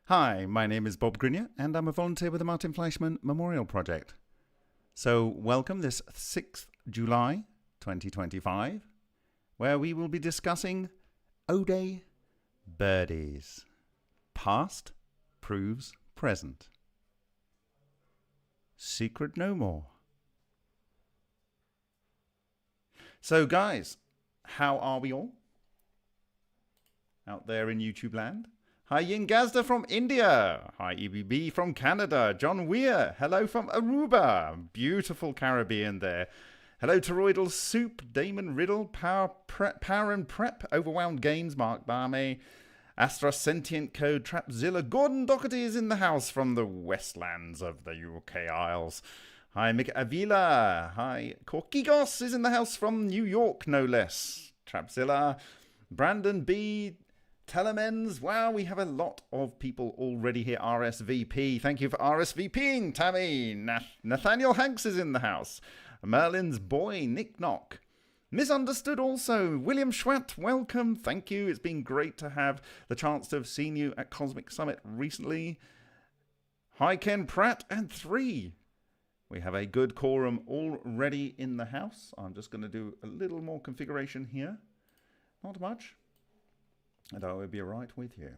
Hi, my name is Bob Grinier, and I'm a volunteer with the Martin Fleischmann Memorial Project. So, welcome this 6th July 2025, where we will be discussing Ode Birdies. Past proves present. Secret no more. So, guys, how are we all out there in YouTube land? Hi, Yin Gazda from India. Hi, EBB from Canada. John Weir. Hello from Aruba. Beautiful Caribbean there. Hello, Toroidal Soup. Damon Riddle. Power and Prep. Overwhelmed Games. Mark Barmay. Astra Sentient Code. Trapzilla. Gordon Doherty is in the house from the westlands of the UK Isles. Hi, Mick Avila. Hi, Korkigos is in the house from New York, no less. Trapzilla. Brandon B. Telemens, wow, we have a lot of people already here. RSVP, thank you for RSVPing, Tammy. Nathaniel Hanks is in the house. Merlin's boy, Nick Knock. Misunderstood also. William Schwatt, welcome, thank you. It's been great to have the chance to have seen you at Cosmic Summit recently. Hi, Ken Pratt, and 3. We have a good quorum already in the house. I'm just going to do a little more configuration here. Not much. And I will be right with you.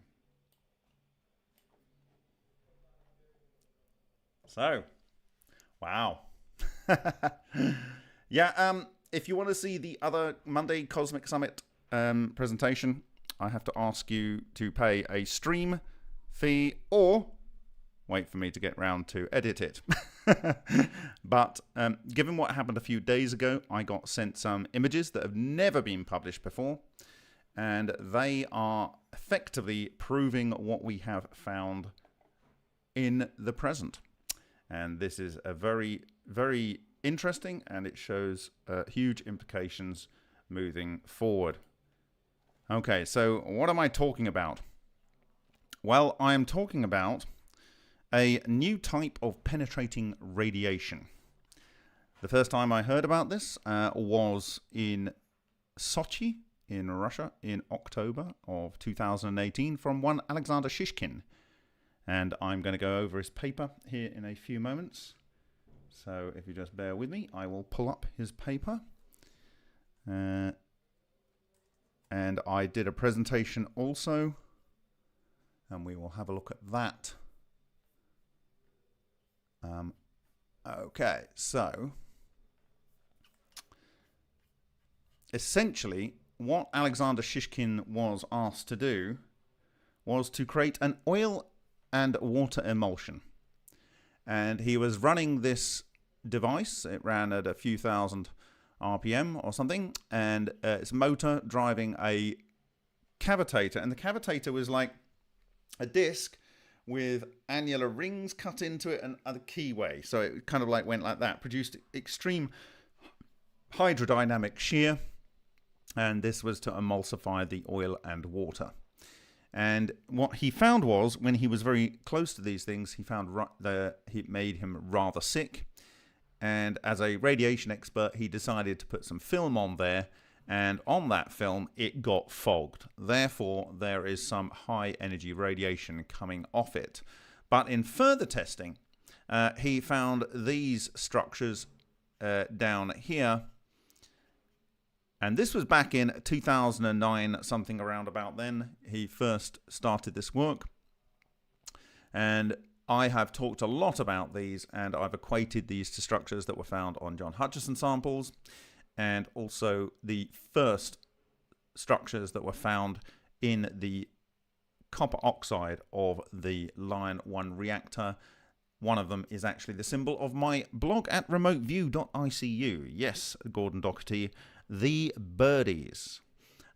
So, wow. Yeah, if you want to see the other Monday Cosmic Summit presentation, I have to ask you to pay a stream fee or wait for me to get round to edit it. But given what happened a few days ago, I got sent some images that have never been published before. And they are effectively proving what we have found in the present. And this is a very, very interesting, and it shows huge implications moving forward. Okay, so what am I talking about? Well, I am talking about a new type of penetrating radiation. The first time I heard about this was in Sochi, in Russia in October of 2018 from one Alexander Shishkin. And I'm going to go over his paper here in a few moments. So if you just bear with me, I will pull up his paper. And I did a presentation also. And we will have a look at that. Okay, so essentially, what Alexander Shishkin was asked to do was to create an oil and water emulsion. And he was running this device. It ran at a few thousand RPM or something. And it's a motor driving a cavitator. And the cavitator was like a disc with annular rings cut into it and a keyway. So it kind of like went like that. Produced extreme hydrodynamic shear. And this was to emulsify the oil and water. And what he found was, when he was very close to these things, he found it made him rather sick. And as a radiation expert, he decided to put some film on there. And on that film, it got fogged. Therefore, there is some high energy radiation coming off it. But in further testing, he found these structures down here. And this was back in 2009, something around about then. He first started this work. And I have talked a lot about these, and I've equated these to structures that were found on John Hutchison samples, and also the first structures that were found in the copper oxide of the Lion 1 reactor. One of them is actually the symbol of my blog at remoteview.icu. Yes, Gordon Doherty. The Birdies.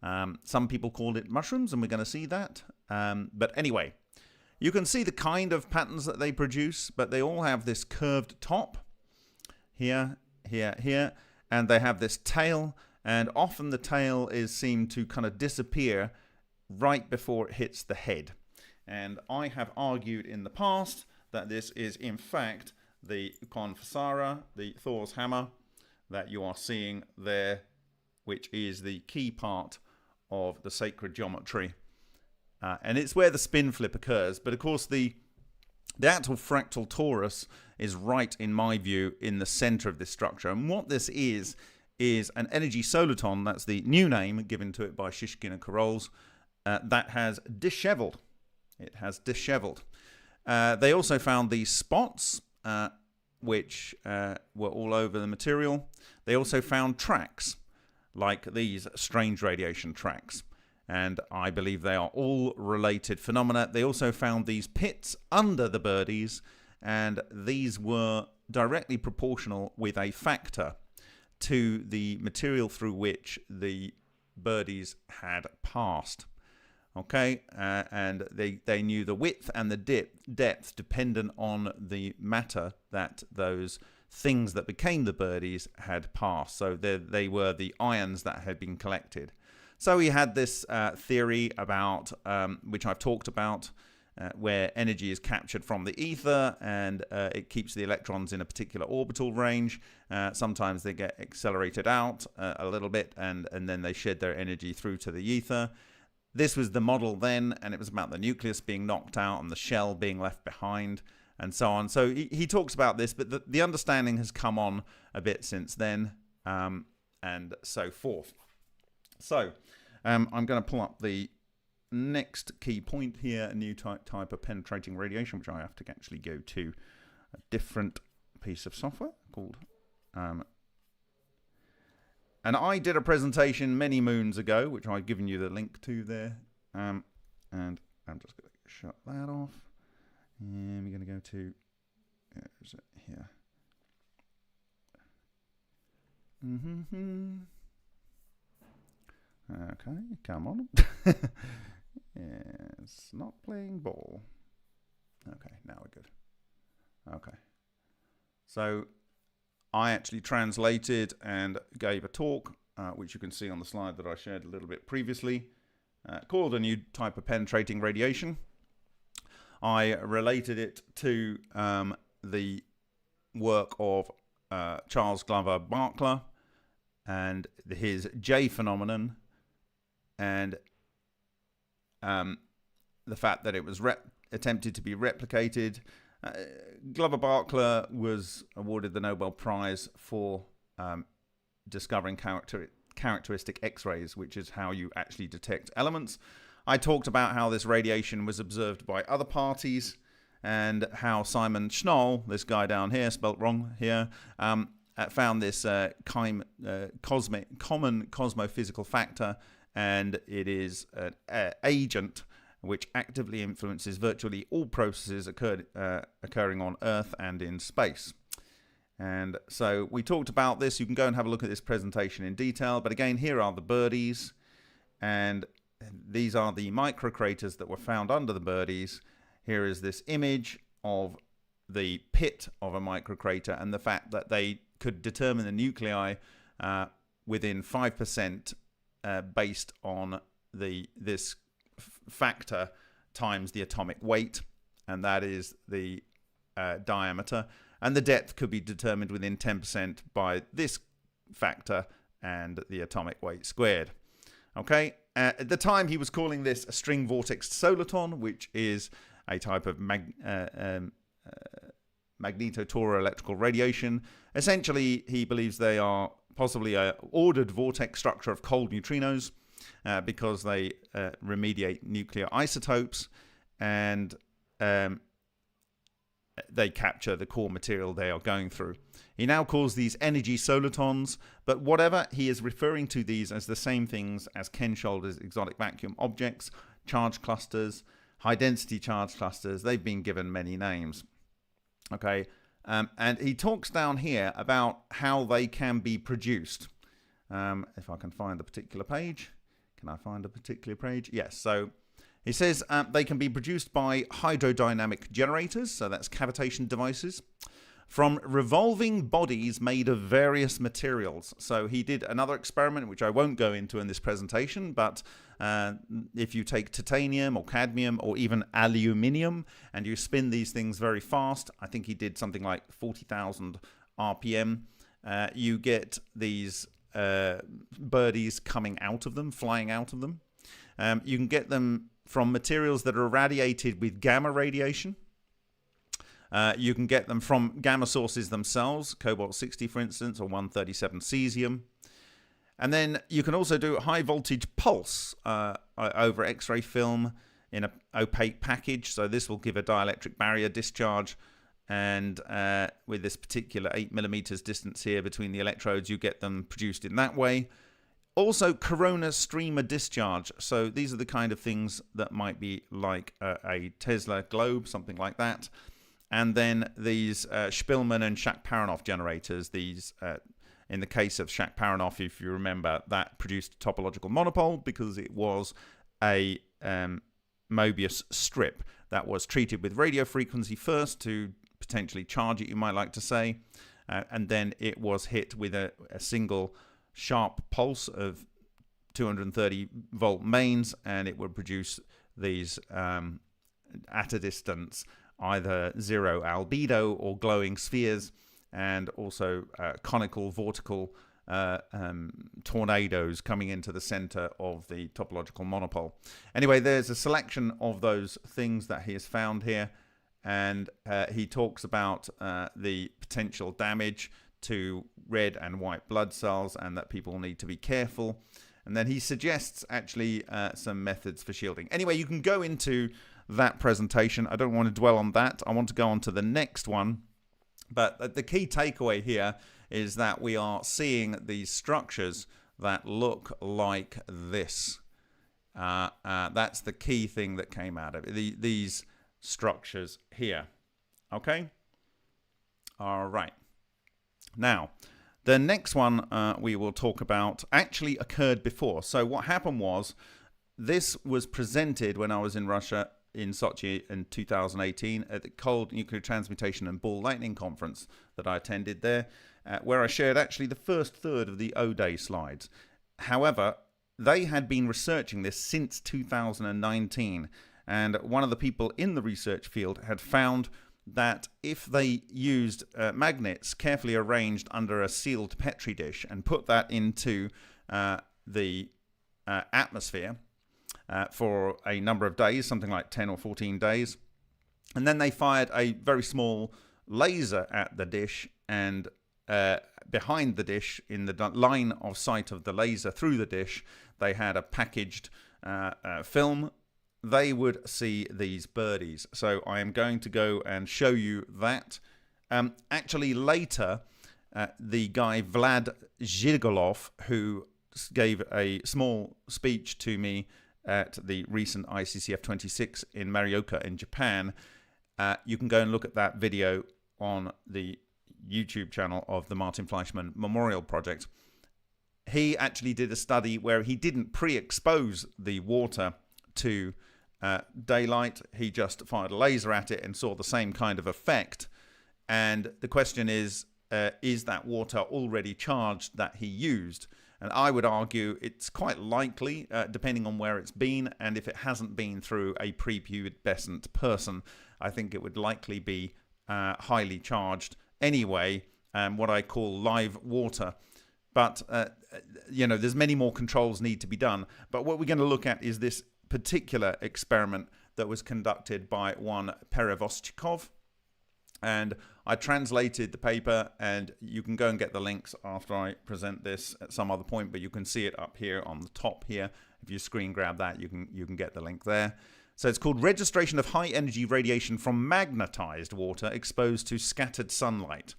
Some people called it mushrooms, and we're going to see that. But anyway, you can see the kind of patterns that they produce, but they all have this curved top. Here, here, here. And they have this tail, and often the tail is seen to kind of disappear right before it hits the head. And I have argued in the past that this is, in fact, the Konfasara, the Thor's hammer, that you are seeing there, which is the key part of the sacred geometry And it's where the spin flip occurs. But of course, the actual fractal torus is right, in my view, in the center of this structure. And what this is an energy soliton. That's the new name given to it by Shishkin and Carol's, that has disheveled. It has disheveled. They also found these spots, which were all over the material. They also found tracks, like these strange radiation tracks. And I believe they are all related phenomena. They also found these pits under the birdies, and these were directly proportional with a factor to the material through which the birdies had passed. Okay, and they knew the width and the depth dependent on the matter that those things that became the birdies had passed. So they were the ions that had been collected. So he had this theory about, which I've talked about, where energy is captured from the ether, and it keeps the electrons in a particular orbital range. Sometimes they get accelerated out a little bit, and then they shed their energy through to the ether. This was the model then, and it was about the nucleus being knocked out and the shell being left behind, and so on. So he talks about this, but the understanding has come on a bit since then, and so forth. So I'm going to pull up the next key point here, a new type of penetrating radiation, which I have to actually go to a different piece of software called... And I did a presentation many moons ago, which I've given you the link to there. And I'm just going to shut that off. And we're going to go to... Is it here? Okay, come on. It's not playing ball. Okay, now we're good. Okay. So I actually translated and gave a talk, which you can see on the slide that I shared a little bit previously, called A New Type of Penetrating Radiation. I related it to the work of Charles Glover Barkla and his J phenomenon, and the fact that it was attempted to be replicated. Glover Barkla was awarded the Nobel Prize for discovering characteristic X-rays, which is how you actually detect elements. I talked about how this radiation was observed by other parties, and how Simon Schnoll, this guy down here, spelt wrong here, found this common cosmophysical factor, and it is an agent which actively influences virtually all processes occurring on Earth and in space. And so we talked about this. You can go and have a look at this presentation in detail. But again, here are the birdies, and these are the microcraters that were found under the birdies. Here is this image of the pit of a microcrater, and the fact that they could determine the nuclei within 5% based on this factor times the atomic weight, and that is the diameter, and the depth could be determined within 10% by this factor and the atomic weight squared. Okay, at the time he was calling this a string vortex soliton, which is a type of magnetotoroelectrical radiation. Essentially, he believes they are possibly an ordered vortex structure of cold neutrinos, because they remediate nuclear isotopes, and they capture the core material they are going through. He now calls these energy solitons, but whatever, he is referring to these as the same things as Ken Shoulder's exotic vacuum objects, charge clusters, high-density charge clusters. They've been given many names. Okay, and he talks down here about how they can be produced. If I can find the particular page. Can I find a particular page? Yes. So he says they can be produced by hydrodynamic generators, so that's cavitation devices, from revolving bodies made of various materials. So he did another experiment, which I won't go into in this presentation, but if you take titanium or cadmium or even aluminium and you spin these things very fast, I think he did something like 40,000 RPM, you get these birdies coming out of them, flying out of them. You can get them from materials that are irradiated with gamma radiation. You can get them from gamma sources themselves, cobalt-60 for instance, or 137 cesium. And then you can also do a high voltage pulse over X-ray film in an opaque package. So this will give a dielectric barrier discharge. And with this particular 8 millimeters distance here between the electrodes, you get them produced in that way. Also, corona streamer discharge. So these are the kind of things that might be like a Tesla globe, something like that. And then these Spielmann and Shak-Paranoff generators. These, in the case of Shak-Paranoff, if you remember, that produced a topological monopole because it was a Mobius strip that was treated with radio frequency first to potentially charge it, you might like to say. And then it was hit with a single sharp pulse of 230 volt mains, and it would produce these at a distance either zero albedo or glowing spheres, and also conical vortical tornadoes coming into the center of the topological monopole. Anyway, there's a selection of those things that he has found here, and he talks about the potential damage to red and white blood cells, and that people need to be careful. And then he suggests actually some methods for shielding. Anyway, you can go into that presentation. I don't want to dwell on that. I want to go on to the next one. But the key takeaway here is that we are seeing these structures that look like this. That's the key thing that came out of it. These structures here. Okay? All right. Now, the next one we will talk about actually occurred before. So what happened was, this was presented when I was in Russia in Sochi in 2018 at the Cold Nuclear Transmutation and Ball Lightning Conference that I attended there, where I shared actually the first third of the O-Day slides. However, they had been researching this since 2019, and one of the people in the research field had found that if they used magnets carefully arranged under a sealed Petri dish and put that into the atmosphere for a number of days, something like 10 or 14 days, and then they fired a very small laser at the dish, and behind the dish, in the line of sight of the laser through the dish, they had a packaged film, they would see these birdies. So I am going to go and show you that. Actually, later, the guy Vlad Zhigolov, who gave a small speech to me at the recent ICCF 26 in Morioka in Japan, you can go and look at that video on the YouTube channel of the Martin Fleischmann Memorial Project. He actually did a study where he didn't pre-expose the water to daylight. He just fired a laser at it and saw the same kind of effect. And the question is that water already charged that he used? And I would argue it's quite likely, depending on where it's been, and if it hasn't been through a prepubescent person, I think it would likely be highly charged anyway, what I call live water. But, there's many more controls need to be done. But what we're going to look at is this particular experiment that was conducted by one Perevoschikov. And I translated the paper, and you can go and get the links after I present this at some other point, but you can see it up here on the top here. If you screen grab that, you can get the link there. So it's called Registration of High Energy Radiation from Magnetized Water Exposed to Scattered Sunlight.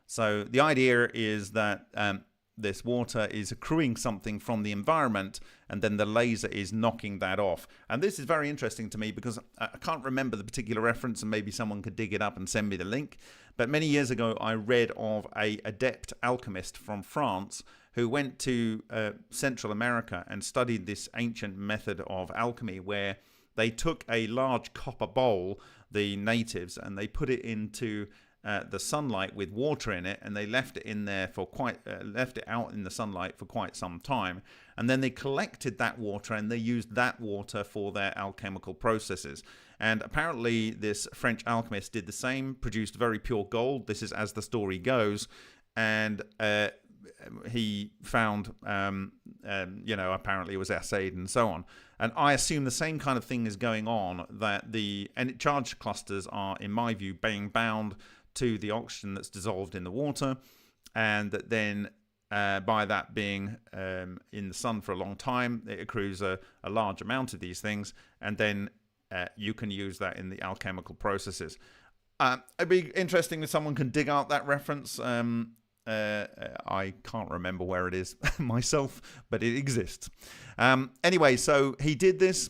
So the idea is that this water is accruing something from the environment, and then the laser is knocking that off. And this is very interesting to me because I can't remember the particular reference, and maybe someone could dig it up and send me the link. But many years ago, I read of an adept alchemist from France who went to Central America and studied this ancient method of alchemy, where they took a large copper bowl, the natives, and they put it into the sunlight with water in it, and they left it in there for left it out in the sunlight for quite some time, and then they collected that water and they used that water for their alchemical processes. And apparently this French alchemist did the same, produced very pure gold. This is as the story goes, and he found apparently it was assayed and so on. And I assume the same kind of thing is going on, that the charged clusters are, in my view, being bound to the oxygen that's dissolved in the water, and that then by that being in the sun for a long time, it accrues a large amount of these things, and then you can use that in the alchemical processes. It'd be interesting if someone can dig out that reference. I can't remember where it is myself, but it exists. Anyway, so he did this.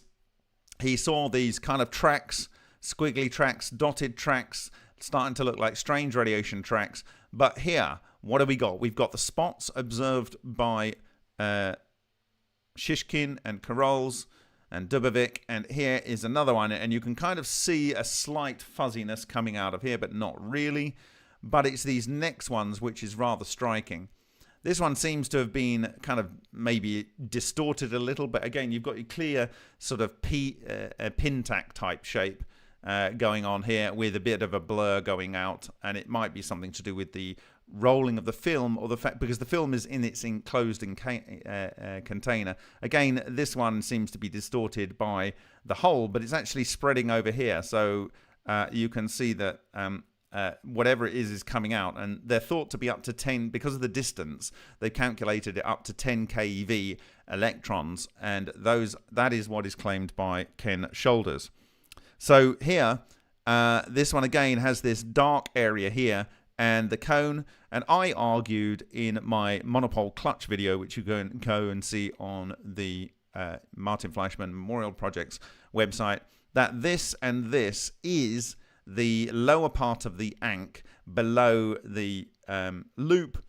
He saw these kind of tracks, squiggly tracks, dotted tracks, starting to look like strange radiation tracks. But here, what have we got? We've got the spots observed by Shishkin and Karols and Dubovik, and here is another one, and you can kind of see a slight fuzziness coming out of here, but not really. But it's these next ones which is rather striking. This one seems to have been kind of maybe distorted a little, but again, you've got a clear sort of pintack type shape going on here with a bit of a blur going out, and it might be something to do with the rolling of the film, or the fact because the film is in its enclosed container. Again, this one seems to be distorted by the hole, but it's actually spreading over here, so you can see that whatever it is coming out, and they're thought to be up to 10, because of the distance, they calculated it up to 10 keV electrons, and that is what is claimed by Ken Shoulders. So here, this one again has this dark area here, and the cone, and I argued in my monopole clutch video, which you can go and see on the Martin Fleischmann Memorial Project's website, that this and this is the lower part of the ankh below the loop,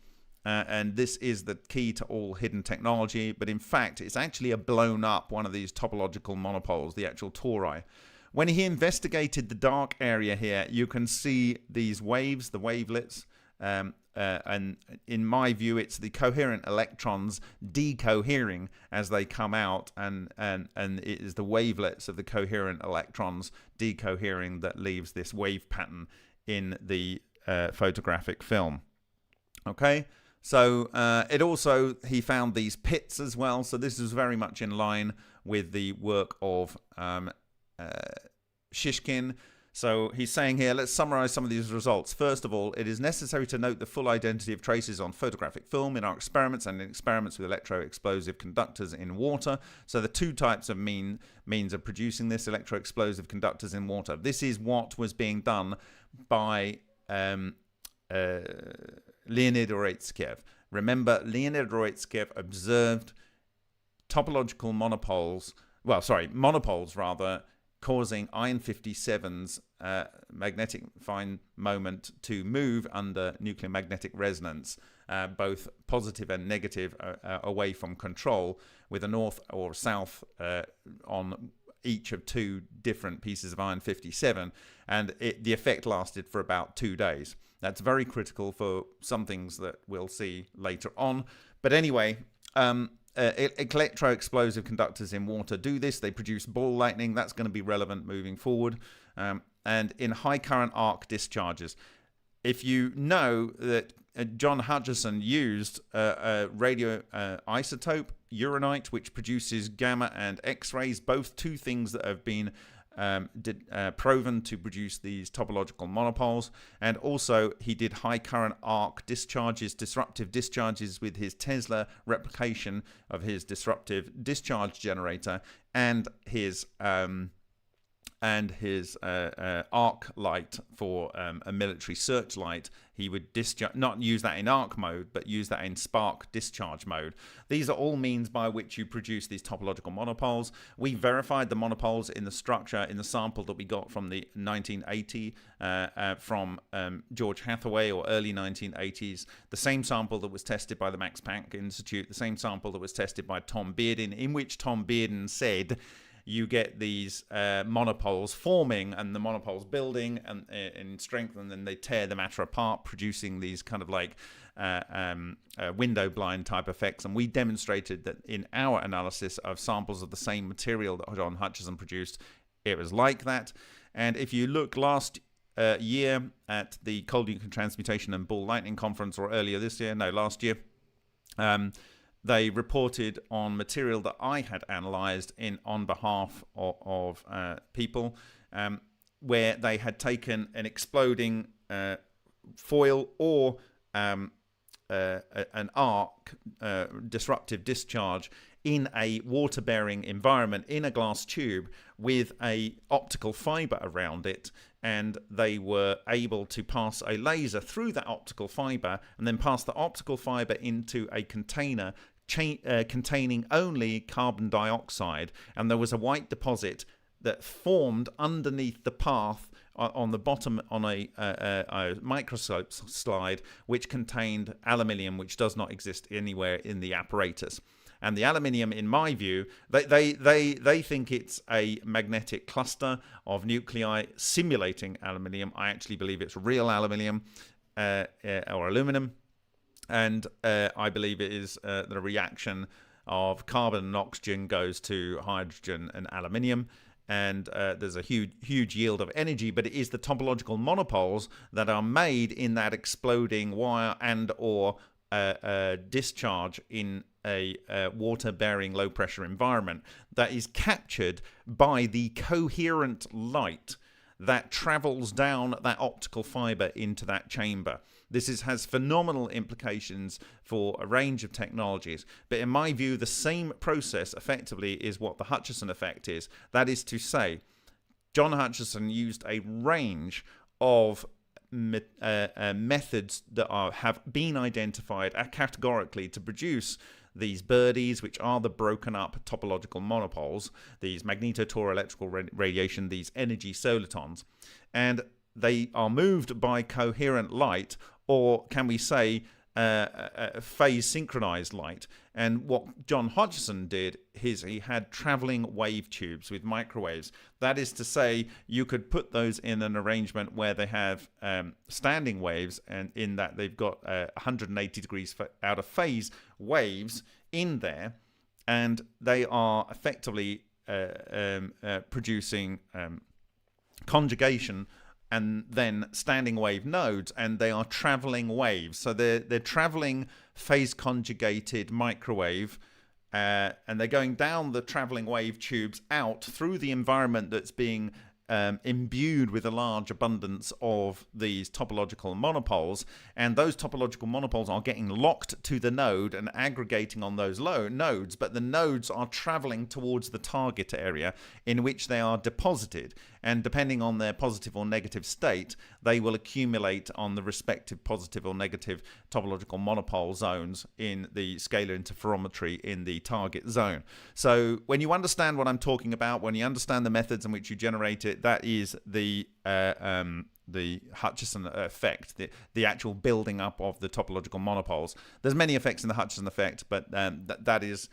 and this is the key to all hidden technology. But in fact, it's actually a blown up one of these topological monopoles, the actual tori. When he investigated the dark area here, you can see these waves, the wavelets, and in my view, it's the coherent electrons decohering as they come out, and it is the wavelets of the coherent electrons decohering that leaves this wave pattern in the photographic film. Okay, so it also, he found these pits as well, so this is very much in line with the work of Shishkin. So he's saying here, let's summarize some of these results. First of all, it is necessary to note the full identity of traces on photographic film in our experiments and in experiments with electroexplosive conductors in water. So the two types of means of producing this, electroexplosive conductors in water. This is what was being done by Leonid Oretskev. Remember, Leonid Oretskev observed topological monopoles, causing iron 57's magnetic fine moment to move under nuclear magnetic resonance, both positive and negative, away from control, with a north or south on each of two different pieces of iron 57, and the effect lasted for about 2 days. That's very critical for some things that we'll see later on. But anyway, electroexplosive conductors in water do this. They produce ball lightning. That's going to be relevant moving forward. And in high current arc discharges, if you know that John Hutchison used a radio isotope, uranite, which produces gamma and X-rays, both two things that have been proven to produce these topological monopoles. And also he did high current arc discharges, disruptive discharges, with his Tesla replication of his disruptive discharge generator and his arc light for a military searchlight. He would not use that in arc mode, but use that in spark discharge mode. These are all means by which you produce these topological monopoles. We verified the monopoles in the structure in the sample that we got from the 1980 from George Hathaway, or early 1980s. The same sample that was tested by the Max Planck Institute, the same sample that was tested by Tom Bearden, in which Tom Bearden said you get these monopoles forming and the monopoles building and in strength, and then they tear the matter apart, producing these kind of like window blind type effects. And we demonstrated that in our analysis of samples of the same material that John Hutchison produced, it was like that. And if you look last year at the Cold Nuclear Transmutation and Ball Lightning Conference, or earlier this year, no, last year, they reported on material that I had analysed on behalf of people, where they had taken an exploding foil or an arc disruptive discharge in a water-bearing environment in a glass tube with a optical fiber around it, and they were able to pass a laser through that optical fiber and then pass the optical fiber into a container containing only carbon dioxide, and there was a white deposit that formed underneath the path on the bottom on a microscope slide, which contained aluminium, which does not exist anywhere in the apparatus. And the aluminium, in my view, they think it's a magnetic cluster of nuclei simulating aluminium. I actually believe it's real aluminium or aluminum. And I believe it is the reaction of carbon and oxygen goes to hydrogen and aluminium. And there's a huge yield of energy, but it is the topological monopoles that are made in that exploding wire and or discharge in a water-bearing low-pressure environment that is captured by the coherent light that travels down that optical fiber into that chamber. This has phenomenal implications for a range of technologies. But in my view, the same process effectively is what the Hutchison effect is. That is to say, John Hutchison used a range of methods that have been identified categorically to produce these birdies, which are the broken up topological monopoles, these magnetotor-electrical radiation, these energy solitons. And they are moved by coherent light, or can we say phase synchronized light. And what John Hutchison did is he had traveling wave tubes with microwaves. That is to say, you could put those in an arrangement where they have standing waves, and in that they've got 180 degrees out of phase waves in there, and they are effectively producing conjugation and then standing wave nodes, and they are traveling waves. So they're traveling phase conjugated microwave, and they're going down the traveling wave tubes out through the environment that's being imbued with a large abundance of these topological monopoles, and those topological monopoles are getting locked to the node and aggregating on those nodes, but the nodes are traveling towards the target area in which they are deposited, and depending on their positive or negative state, they will accumulate on the respective positive or negative topological monopole zones in the scalar interferometry in the target zone. So when you understand what I'm talking about, when you understand the methods in which you generate it, that is the Hutchison effect, the actual building up of the topological monopoles. There's many effects in the Hutchison effect, but that is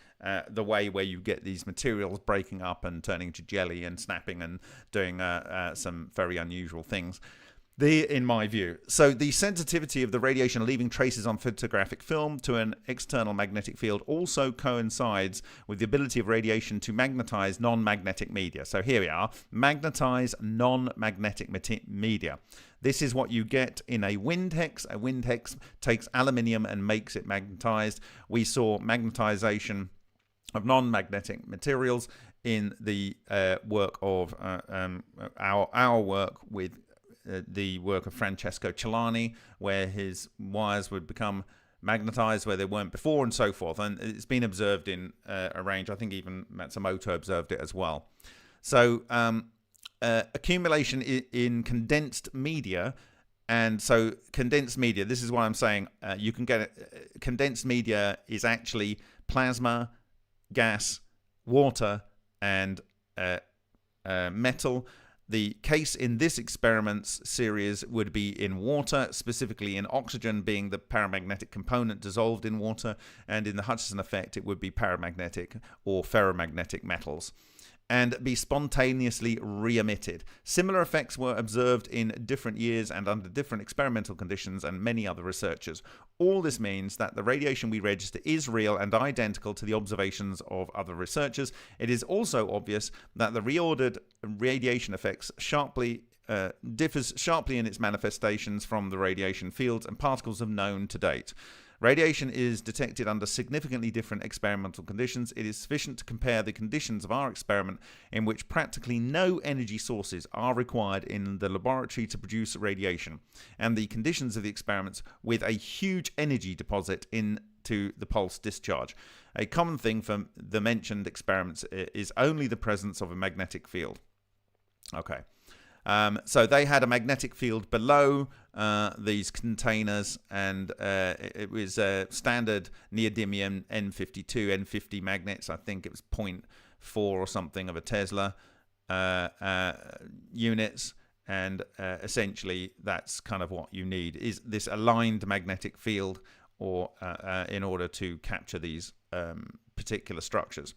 the way where you get these materials breaking up and turning to jelly and snapping and doing some very unusual things. In my view. So the sensitivity of the radiation leaving traces on photographic film to an external magnetic field also coincides with the ability of radiation to magnetize non-magnetic media. So here we are, magnetize non-magnetic media. This is what you get in a wind hex. A wind hex takes aluminium and makes it magnetized. We saw magnetization of non-magnetic materials in the work of our work with the work of Francesco Celani, where his wires would become magnetized where they weren't before and so forth. And it's been observed in a range. I think even Matsumoto observed it as well. So accumulation in condensed media. And so condensed media, this is what I'm saying. You can get condensed media is actually plasma, gas, water, and metal. The case in this experiments series would be in water, specifically in oxygen being the paramagnetic component dissolved in water, and in the Hutchison effect it would be paramagnetic or ferromagnetic metals, and be spontaneously re-emitted. Similar effects were observed in different years and under different experimental conditions and many other researchers. All this means that the radiation we register is real and identical to the observations of other researchers. It is also obvious that the reordered radiation effects differs sharply in its manifestations from the radiation fields and particles of known to date. Radiation is detected under significantly different experimental conditions. It is sufficient to compare the conditions of our experiment, in which practically no energy sources are required in the laboratory to produce radiation, and the conditions of the experiments with a huge energy deposit into the pulse discharge. A common thing for the mentioned experiments is only the presence of a magnetic field. Okay. So they had a magnetic field below these containers, and it was standard neodymium N52, N50 magnets. I think it was 0.4 or something of a Tesla units, and essentially that's kind of what you need, is this aligned magnetic field, or in order to capture these particular structures.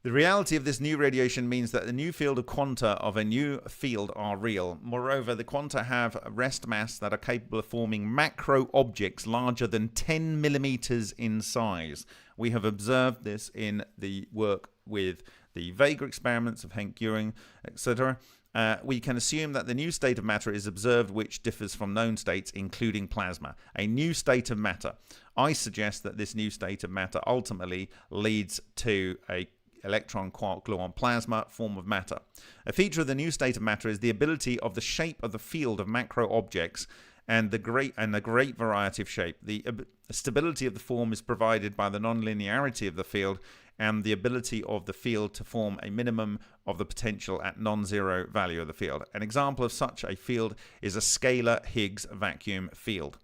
The reality of this new radiation means that the new field of quanta of a new field are real. Moreover, the quanta have rest mass that are capable of forming macro objects larger than 10 millimeters in size. We have observed this in the work with the Vega experiments of Henk Uring, etc. We can assume that the new state of matter is observed, which differs from known states, including plasma. A new state of matter. I suggest that this new state of matter ultimately leads to a electron, quark, gluon, plasma form of matter. A feature of the new state of matter is the ability of the shape of the field of macro objects and the great variety of shape. The stability of the form is provided by the nonlinearity of the field and the ability of the field to form a minimum of the potential at non-zero value of the field. An example of such a field is a scalar Higgs vacuum field.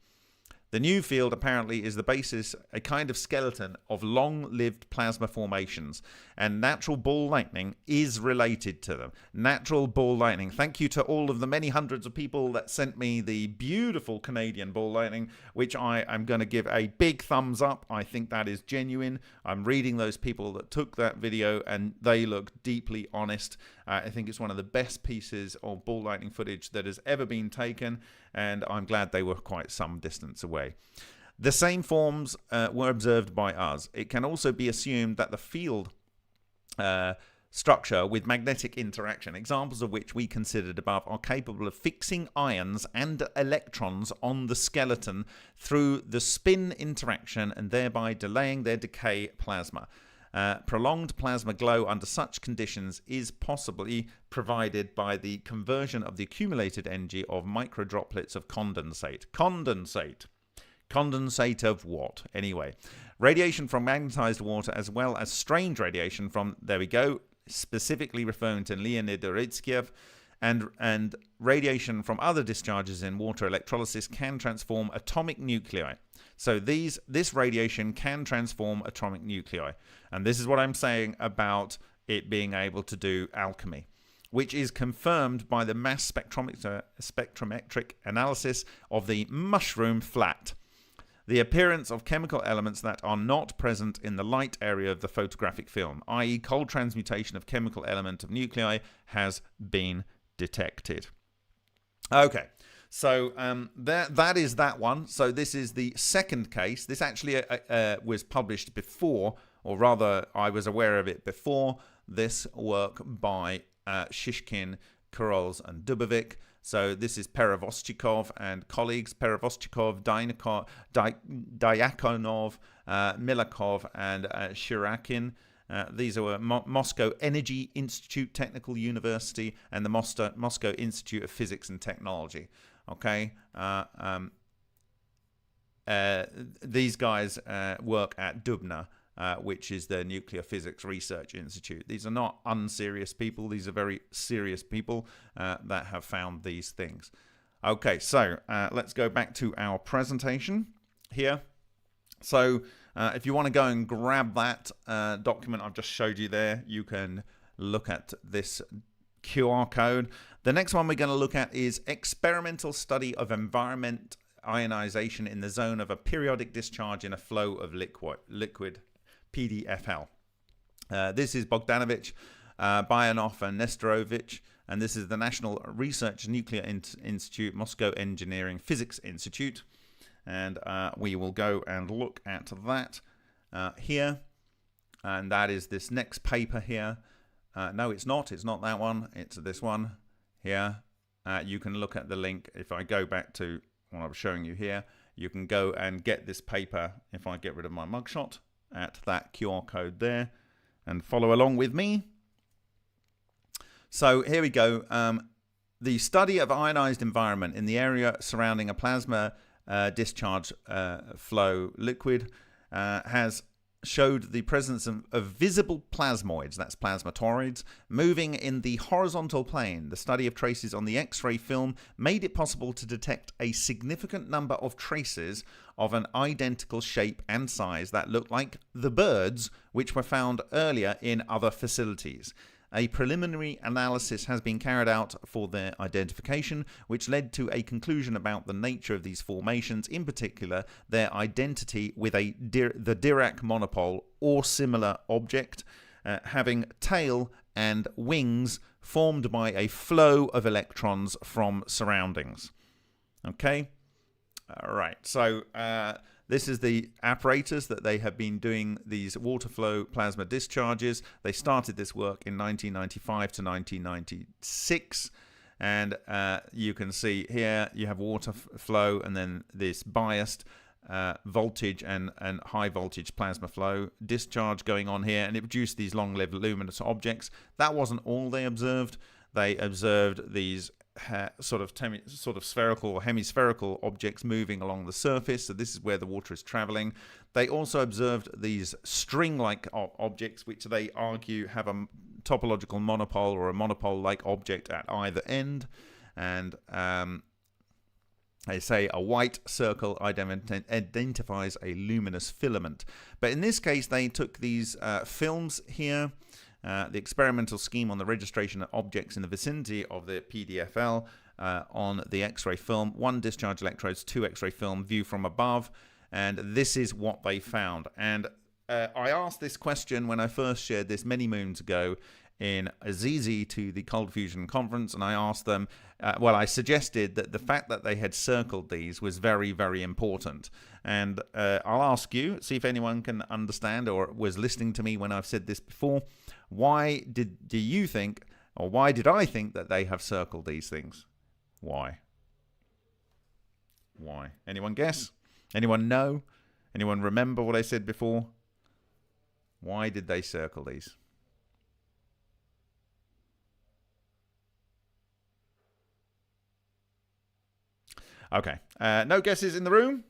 The new field apparently is the basis, a kind of skeleton of long-lived plasma formations, and natural ball lightning is related to them. Natural ball lightning. Thank you to all of the many hundreds of people that sent me the beautiful Canadian ball lightning, which I am going to give a big thumbs up. I think that is genuine. I'm reading those people that took that video, and they look deeply honest. I think it's one of the best pieces of ball lightning footage that has ever been taken, and I'm glad they were quite some distance away. The same forms were observed by us. It can also be assumed that the field structure with magnetic interaction, examples of which we considered above, are capable of fixing ions and electrons on the skeleton through the spin interaction and thereby delaying their decay plasma. Prolonged plasma glow under such conditions is possibly provided by the conversion of the accumulated energy of microdroplets of condensate. Condensate of what? Anyway, radiation from magnetized water, as well as strange radiation from, there we go, specifically referring to Leonid Oritsky, and radiation from other discharges in water electrolysis can transform atomic nuclei. So this radiation can transform atomic nuclei. And this is what I'm saying about it being able to do alchemy, which is confirmed by the mass spectrometric analysis of the mushroom flat. The appearance of chemical elements that are not present in the light area of the photographic film, i.e. cold transmutation of chemical element of nuclei, has been detected. Okay. So that is that one. So this is the second case. This actually was published before, or rather I was aware of it before this work by Shishkin, Kurols and Dubovik. So this is Perevoschikov and colleagues, Perevoschikov, Dyakonov, Milakov and Shirakin. These are Moscow Energy Institute Technical University and the Moscow Institute of Physics and Technology. Okay, these guys work at Dubna, which is the Nuclear Physics Research Institute. These are not unserious people. These are very serious people that have found these things. Okay, so let's go back to our presentation here. So if you want to go and grab that document I've just showed you there, you can look at this QR code. The next one we're going to look at is experimental study of environment ionization in the zone of a periodic discharge in a flow of liquid PDFL. This is Bogdanovich, Bayanov and Nestorovich, and this is the National Research Nuclear Institute, Moscow Engineering Physics Institute. And we will go and look at that here. And that is this next paper here. No, it's not. It's not that one. It's this one here. You can look at the link. If I go back to what I was showing you here, You can go and get this paper if I get rid of my mugshot at that QR code there and follow along with me. So here we go. The study of ionized environment in the area surrounding a plasma discharge flow liquid has showed the presence of visible plasmoids, that's plasmatoids, moving in the horizontal plane. The study of traces on the X-ray film made it possible to detect a significant number of traces of an identical shape and size that looked like the birds which were found earlier in other facilities. A preliminary analysis has been carried out for their identification, which led to a conclusion about the nature of these formations, in particular their identity with the Dirac monopole or similar object, having tail and wings formed by a flow of electrons from surroundings. Okay, all right, so this is the apparatus that they have been doing these water flow plasma discharges. They started this work in 1995 to 1996. And you can see here you have water flow and then this biased voltage and high voltage plasma flow discharge going on here. And it produced these long-lived luminous objects. That wasn't all they observed. They observed these sort of spherical or hemispherical objects moving along the surface. So this is where the water is traveling. They also observed these string-like objects, which they argue have a topological monopole or a monopole-like object at either end. And they say a white circle identifies a luminous filament. But in this case, they took these films here. The experimental scheme on the registration of objects in the vicinity of the PDFL on the X-ray film, 1 discharge electrodes, 2 X-ray film, view from above, and this is what they found. And I asked this question when I first shared this many moons ago in Azizi to the Cold Fusion conference, and I asked them, I suggested that the fact that they had circled these was very, very important. And I'll ask you, see if anyone can understand or was listening to me when I've said this before. Why do you think, or why did I think that they have circled these things? Why? Why? Anyone guess? Anyone know? Anyone remember what I said before? Why did they circle these? Okay. No guesses in the room?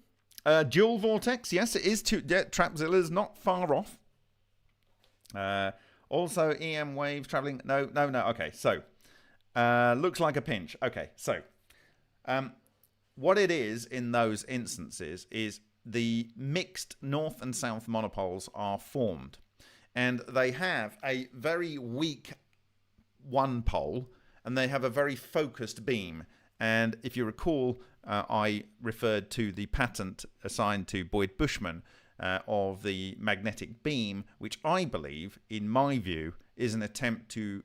Dual vortex. Yes, it is. Trapzilla's not far off. Also, EM waves traveling. No. Okay, so looks like a pinch. Okay, so what it is in those instances is the mixed north and south monopoles are formed, and they have a very weak one pole, and they have a very focused beam. And if you recall, I referred to the patent assigned to Boyd Bushman of the magnetic beam, which I believe, in my view, is an attempt to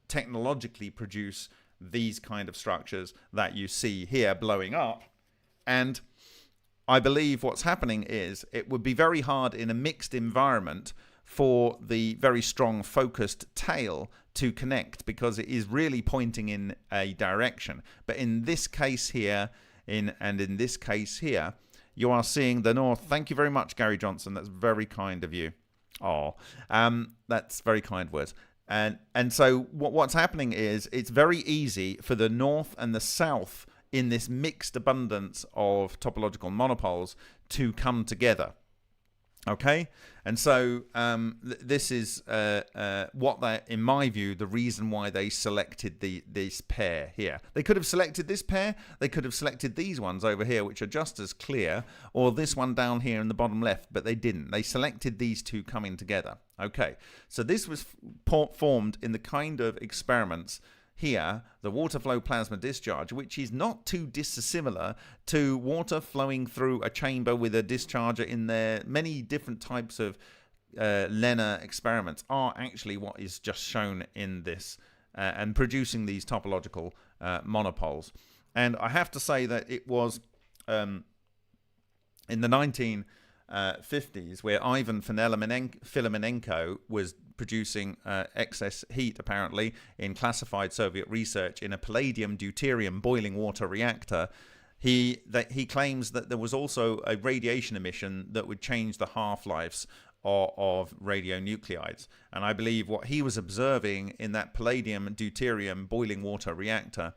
technologically produce these kind of structures that you see here blowing up. And I believe what's happening is it would be very hard in a mixed environment for the very strong focused tail to connect, because it is really pointing in a direction. But in this case here, in this case here, you are seeing the north. Thank you very much, Gary Johnson. That's very kind of you. Oh, that's very kind words. And so what's happening is it's very easy for the north and the south in this mixed abundance of topological monopoles to come together. Okay, and so this is what they, in my view, the reason why they selected this pair here. They could have selected this pair. They could have selected these ones over here, which are just as clear, or this one down here in the bottom left, but they didn't. They selected these two coming together. Okay, so this was formed in the kind of experiments here, the water flow plasma discharge, which is not too dissimilar to water flowing through a chamber with a discharger in there. Many different types of Lena experiments are actually what is just shown in this and producing these topological monopoles. And I have to say that it was in the 1950s where Ivan Filimenko was producing excess heat, apparently, in classified Soviet research in a palladium deuterium boiling water reactor he claims that there was also a radiation emission that would change the half-lives of radionuclides. And I believe what he was observing in that palladium and deuterium boiling water reactor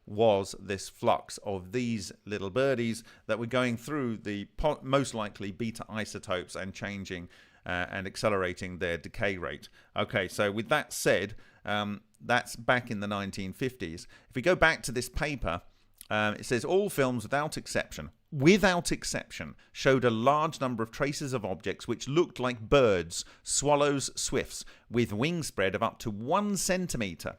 was this flux of these little birdies that were going through the most likely beta isotopes and changing and accelerating their decay rate. Okay, so with that said, that's back in the 1950s. If we go back to this paper, it says all films without exception, showed a large number of traces of objects which looked like birds, swallows, swifts, with wing spread of up to 1 centimetre.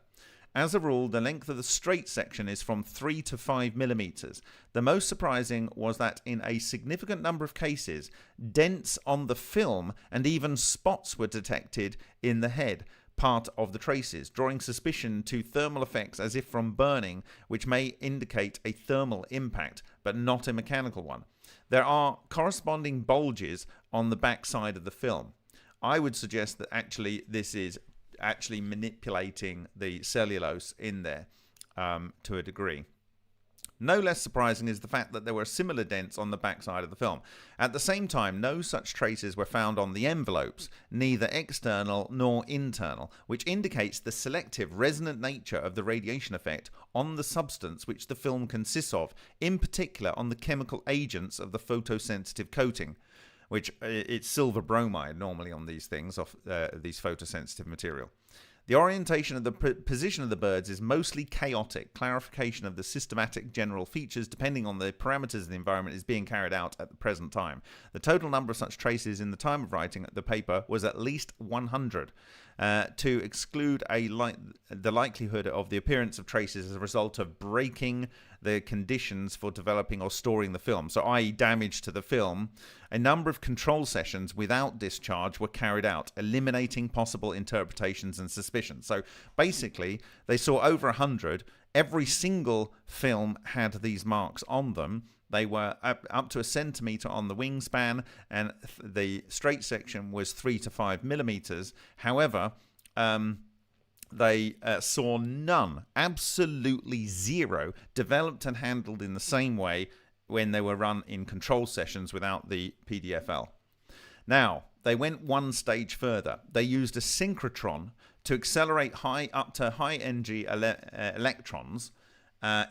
As a rule, the length of the straight section is from 3 to 5 millimeters. The most surprising was that in a significant number of cases, dents on the film and even spots were detected in the head part of the traces, drawing suspicion to thermal effects as if from burning, which may indicate a thermal impact, but not a mechanical one. There are corresponding bulges on the back side of the film. I would suggest that actually this is actually manipulating the cellulose in there to a degree. No less surprising is the fact that there were similar dents on the backside of the film. At the same time, no such traces were found on the envelopes, neither external nor internal, which indicates the selective, resonant nature of the radiation effect on the substance which the film consists of, in particular on the chemical agents of the photosensitive coating, which it's silver bromide normally on these things, of these photosensitive material. The orientation of the position of the birds is mostly chaotic. Clarification of the systematic general features depending on the parameters of the environment is being carried out at the present time. The total number of such traces in the time of writing the paper was at least 100. To exclude the likelihood of the appearance of traces as a result of breaking the conditions for developing or storing the film, so i.e. damage to the film, a number of control sessions without discharge were carried out, eliminating possible interpretations and suspicions. So basically, they saw over 100. Every single film had these marks on them. They were up to 1 centimetre on the wingspan, and the straight section was 3 to 5 millimetres. However, they saw none, absolutely zero, developed and handled in the same way when they were run in control sessions without the PDFL. Now, they went one stage further. They used a synchrotron to accelerate up to high energy electrons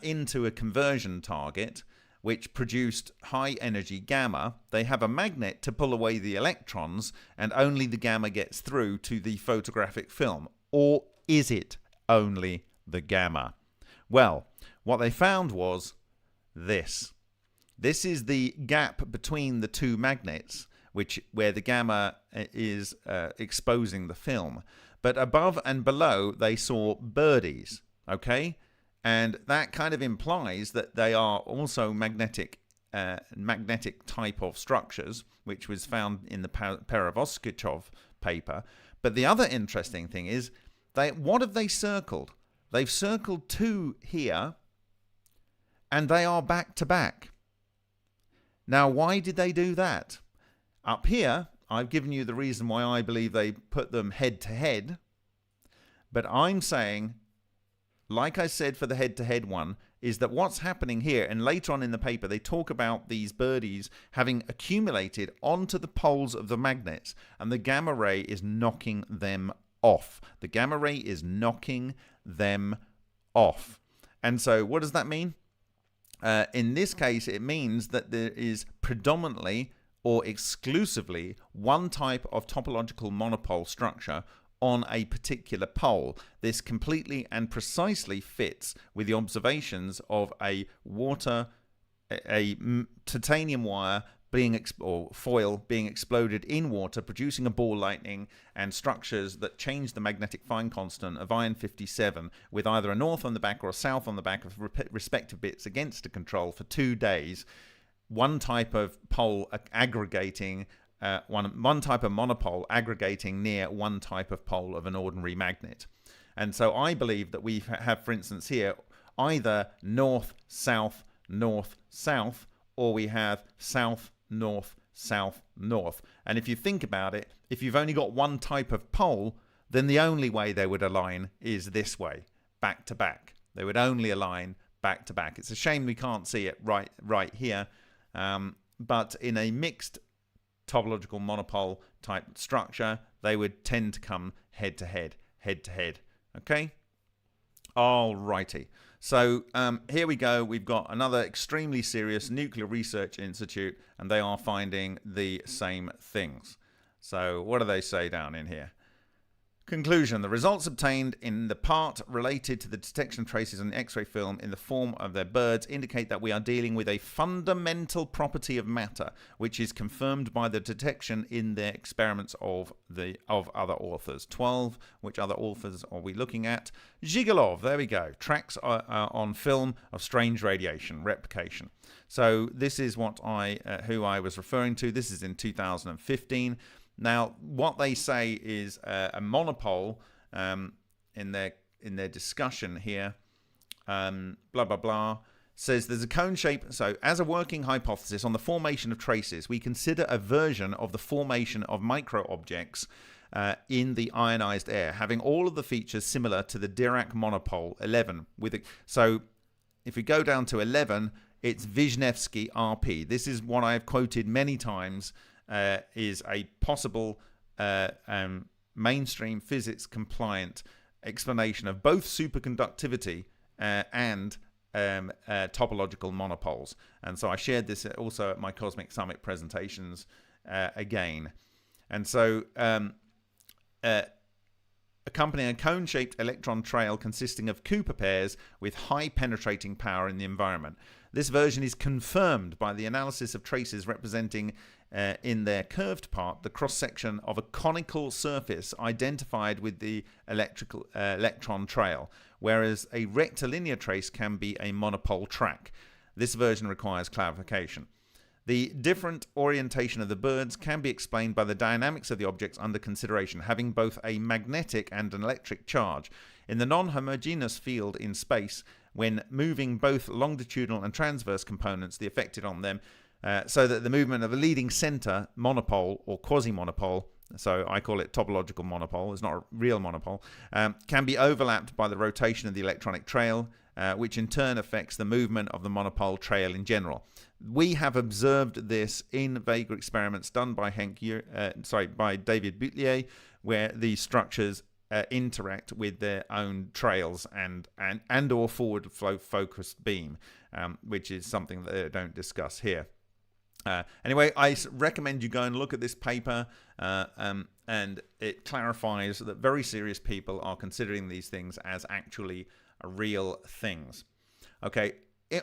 into a conversion target, which produced high energy gamma. They have a magnet to pull away the electrons, and only the gamma gets through to the photographic film. Or is it only the gamma? Well, what they found was this. This is the gap between the two magnets, where the gamma is exposing the film. But above and below, they saw birdies, okay? And that kind of implies that they are also magnetic type of structures, which was found in the Perevoskitchov paper. But the other interesting thing is, what have they circled? They've circled 2 here, and they are back to back. Now, why did they do that? Up here, I've given you the reason why I believe they put them head to head. But I'm saying, like I said for the head-to-head one, is that what's happening here, and later on in the paper, they talk about these birdies having accumulated onto the poles of the magnets, and the gamma ray is knocking them off. The gamma ray is knocking them off. And so what does that mean? In this case, it means that there is predominantly or exclusively one type of topological monopole structure on a particular pole. This completely and precisely fits with the observations of a titanium wire or foil being exploded in water, producing a ball lightning, and structures that change the magnetic fine constant of iron 57 with either a north on the back or a south on the back of respective bits against a control for 2 days. One type of pole aggregating, one type of monopole aggregating near one type of pole of an ordinary magnet. And so I believe that we have, for instance, here either north, south, north, south, or we have south, north, south, north. And if you think about it, if you've only got one type of pole, then the only way they would align is this way, back to back. They would only align back to back. It's a shame we can't see it right here, but in a mixed topological monopole type structure, they would tend to come head to head. Okay? Alrighty. So here we go. We've got another extremely serious nuclear research institute, and they are finding the same things. So what do they say down in here? Conclusion. The results obtained in the part related to the detection traces on the X-ray film in the form of their birds indicate that we are dealing with a fundamental property of matter, which is confirmed by the detection in the experiments of other authors. 12. Which other authors are we looking at? Zhigalov. There we go. Tracks on film of strange radiation replication. So this is what who I was referring to. This is in 2015. Now, what they say is a monopole in their discussion here, blah, blah, blah, says there's a cone shape. So as a working hypothesis on the formation of traces, we consider a version of the formation of micro-objects in the ionized air, having all of the features similar to the Dirac monopole 11. So if we go down to 11, it's Wisniewski RP. This is what I've quoted many times. Is a possible mainstream physics compliant explanation of both superconductivity and topological monopoles. And so I shared this also at my Cosmic Summit presentations again. And so accompanying a cone-shaped electron trail consisting of Cooper pairs with high penetrating power in the environment. This version is confirmed by the analysis of traces representing in their curved part the cross-section of a conical surface identified with the electron trail, whereas a rectilinear trace can be a monopole track. This version requires clarification. The different orientation of the birds can be explained by the dynamics of the objects under consideration, having both a magnetic and an electric charge. In the non-homogeneous field in space, when moving both longitudinal and transverse components, the affected on them, so that the movement of a leading center monopole or quasi-monopole, so I call it topological monopole, it's not a real monopole, can be overlapped by the rotation of the electronic trail, which in turn affects the movement of the monopole trail in general. We have observed this in Vega experiments done by by David Butlier, where these structures interact with their own trails and or forward flow focused beam, which is something that they don't discuss here. Anyway, I recommend you go and look at this paper, and it clarifies that very serious people are considering these things as actually real things. Okay,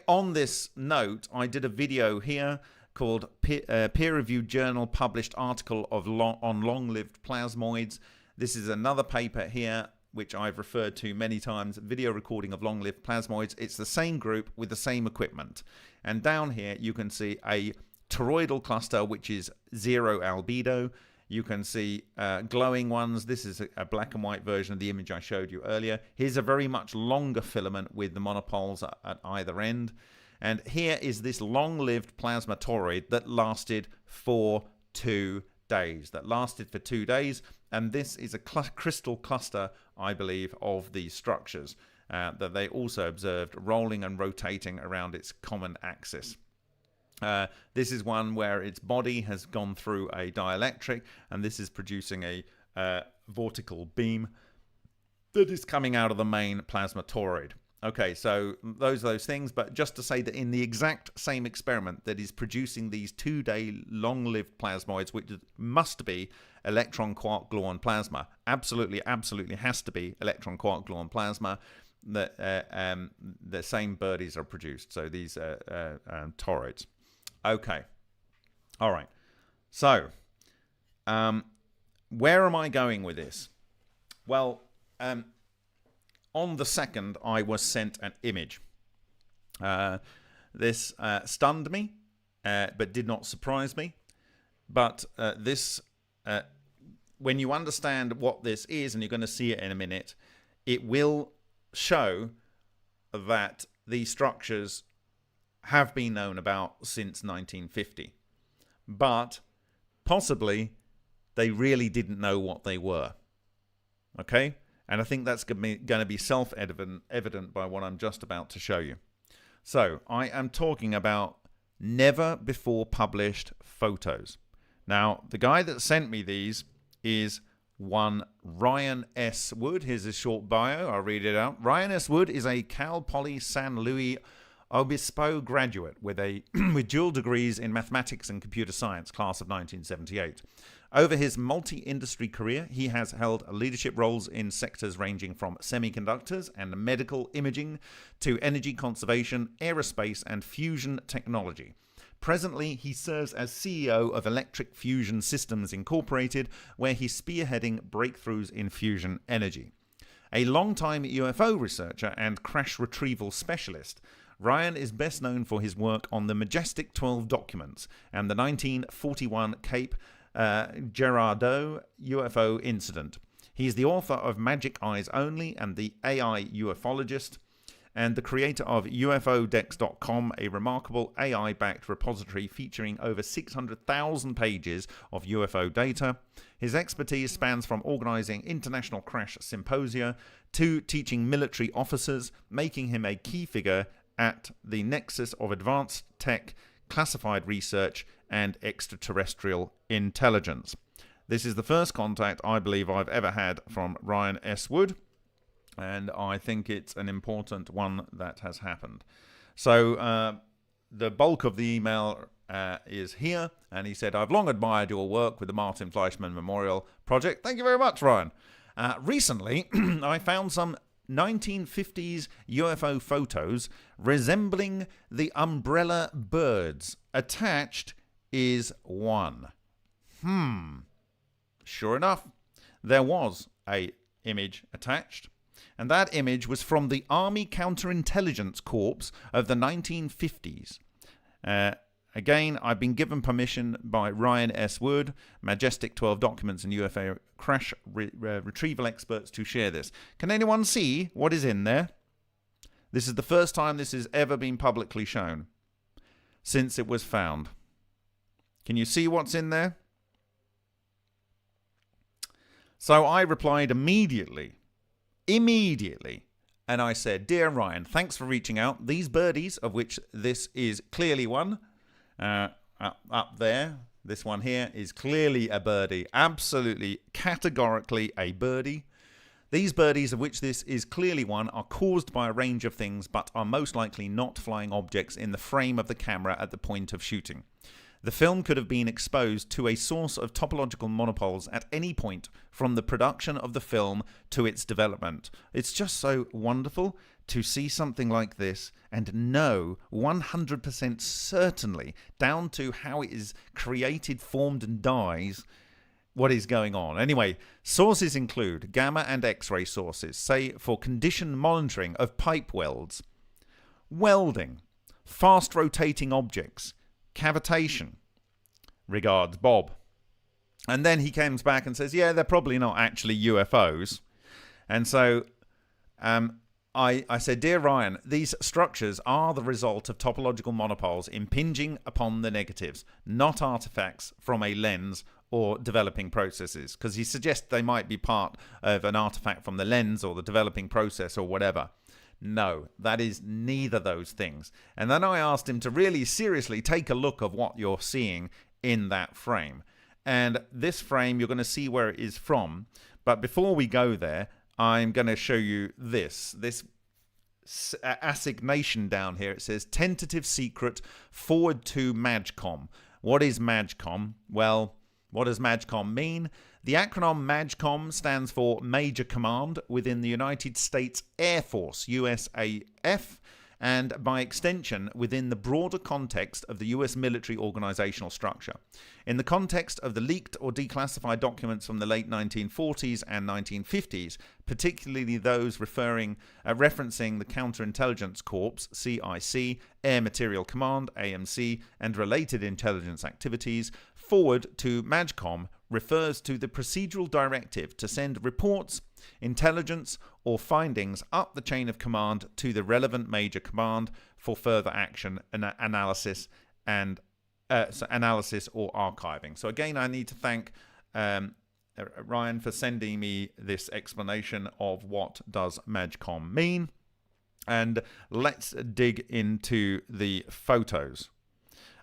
on this note, I did a video here called Peer-Reviewed Journal Published Article on Long-Lived Plasmoids. This is another paper here which I've referred to many times, video recording of long-lived plasmoids. It's the same group with the same equipment. And down here you can see a toroidal cluster which is 0 albedo. You can see glowing ones. This is a black and white version of the image I showed you earlier. Here's a very much longer filament with the monopoles at either end. And here is this long-lived plasma toroid that lasted for 2 days. And this is a crystal cluster, I believe, of these structures that they also observed rolling and rotating around its common axis. This is one where its body has gone through a dielectric, and this is producing a vortical beam that is coming out of the main plasma toroid. Okay, so those are those things, but just to say that in the exact same experiment that is producing these 2-day long-lived plasmoids, which must be electron quark gluon plasma, absolutely has to be electron quark gluon plasma, that the same birdies are produced, so these toroids. Okay, all right, so where am I going with this? Well, on the 2nd, I was sent an image. This stunned me, but did not surprise me. But when you understand what this is, and you're going to see it in a minute, it will show that these structures have been known about since 1950. But possibly they really didn't know what they were. Okay? And I think that's going to be self-evident by what I'm just about to show you. So I am talking about never before published photos. Now, the guy that sent me these is one Ryan S. Wood. Here's his short bio. I'll read it out. Ryan S. Wood is a Cal Poly San Luis Obispo graduate with dual degrees in mathematics and computer science, class of 1978. Over his multi-industry career, he has held leadership roles in sectors ranging from semiconductors and medical imaging to energy conservation, aerospace, and fusion technology. Presently, he serves as CEO of Electric Fusion Systems Incorporated, where he's spearheading breakthroughs in fusion energy. A longtime UFO researcher and crash retrieval specialist, Ryan is best known for his work on the Majestic 12 documents and the 1941 Cape Girardeau UFO incident. He's the author of Magic Eyes Only and the AI UFologist, and the creator of UFOdex.com, a remarkable AI-backed repository featuring over 600,000 pages of UFO data. His expertise spans from organizing international crash symposia to teaching military officers, making him a key figure at the nexus of advanced tech, classified research, and extraterrestrial intelligence. This is the first contact I believe I've ever had from Ryan S. Wood, and I think it's an important one that has happened. So the bulk of the email is here, and he said, I've long admired your work with the Martin Fleischmann Memorial Project. Thank you very much, Ryan. Recently, I found some 1950s UFO photos resembling the umbrella birds. Attached is one. Sure enough, there was a image attached, and that image was from the Army Counterintelligence Corps of the 1950s. Again, I've been given permission by Ryan S. Wood, Majestic 12 Documents and UFO Crash Retrieval Experts to share this. Can anyone see what is in there? This is the first time this has ever been publicly shown since it was found. Can you see what's in there? So I replied immediately, and I said, Dear Ryan, thanks for reaching out. These birdies, of which this is clearly one, up there, this one here is clearly a birdie, absolutely, categorically a birdie. These birdies, of which this is clearly one, are caused by a range of things, but are most likely not flying objects in the frame of the camera at the point of shooting. The film could have been exposed to a source of topological monopoles at any point from the production of the film to its development. It's just so wonderful to see something like this and know 100% certainly, down to how it is created, formed and dies, what is going on. Anyway, sources include gamma and X-ray sources, say for condition monitoring of pipe welds, welding, fast rotating objects, cavitation. Regards, Bob. And then he comes back and says, yeah, they're probably not actually UFOs. And so I said, Dear Ryan, these structures are the result of topological monopoles impinging upon the negatives, not artifacts from a lens or developing processes. Because he suggests they might be part of an artifact from the lens or the developing process or whatever. No, that is neither those things. And then I asked him to really seriously take a look of what you're seeing in that frame. And this frame, you're going to see where it is from. But before we go there, I'm going to show you this assignation down here. It says tentative secret forward to MAGCOM. What is MAGCOM? Well, what does MAGCOM mean? The acronym MAGCOM stands for Major Command within the United States Air Force, USAF, and by extension within the broader context of the US military organizational structure. In the context of the leaked or declassified documents from the late 1940s and 1950s, particularly those referencing the Counterintelligence Corps, CIC, Air Material Command, AMC, and related intelligence activities, forward to MAGCOM refers to the procedural directive to send reports, intelligence, or findings up the chain of command to the relevant major command for further action and analysis or archiving. So again, I need to thank Ryan for sending me this explanation of what does MAGCOM mean. And let's dig into the photos.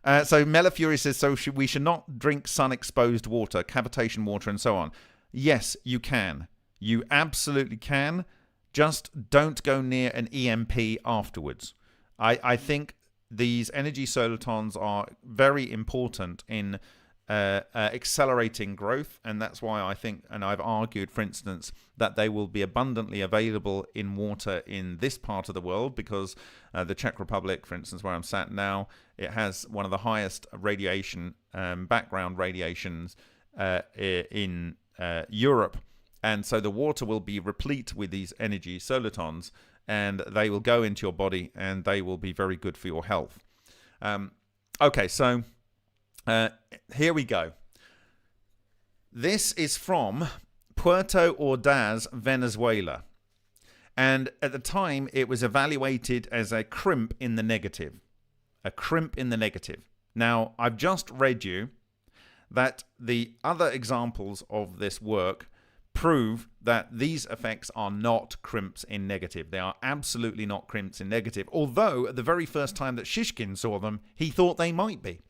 So Melifury says, so we should not drink sun-exposed water, cavitation water, and so on. Yes, you can. You absolutely can. Just don't go near an EMP afterwards. I think these energy solitons are very important in accelerating growth, and that's why I think, and I've argued, for instance, that they will be abundantly available in water in this part of the world, because the Czech Republic, for instance, where I'm sat now, it has one of the highest radiation, background radiations in Europe, and so the water will be replete with these energy solitons, and they will go into your body, and they will be very good for your health. Okay, so here we go. This is from Puerto Ordaz, Venezuela. And at the time, it was evaluated as a crimp in the negative. A crimp in the negative. Now, I've just read you that the other examples of this work prove that these effects are not crimps in negative. They are absolutely not crimps in negative. Although, at the very first time that Shishkin saw them, he thought they might be.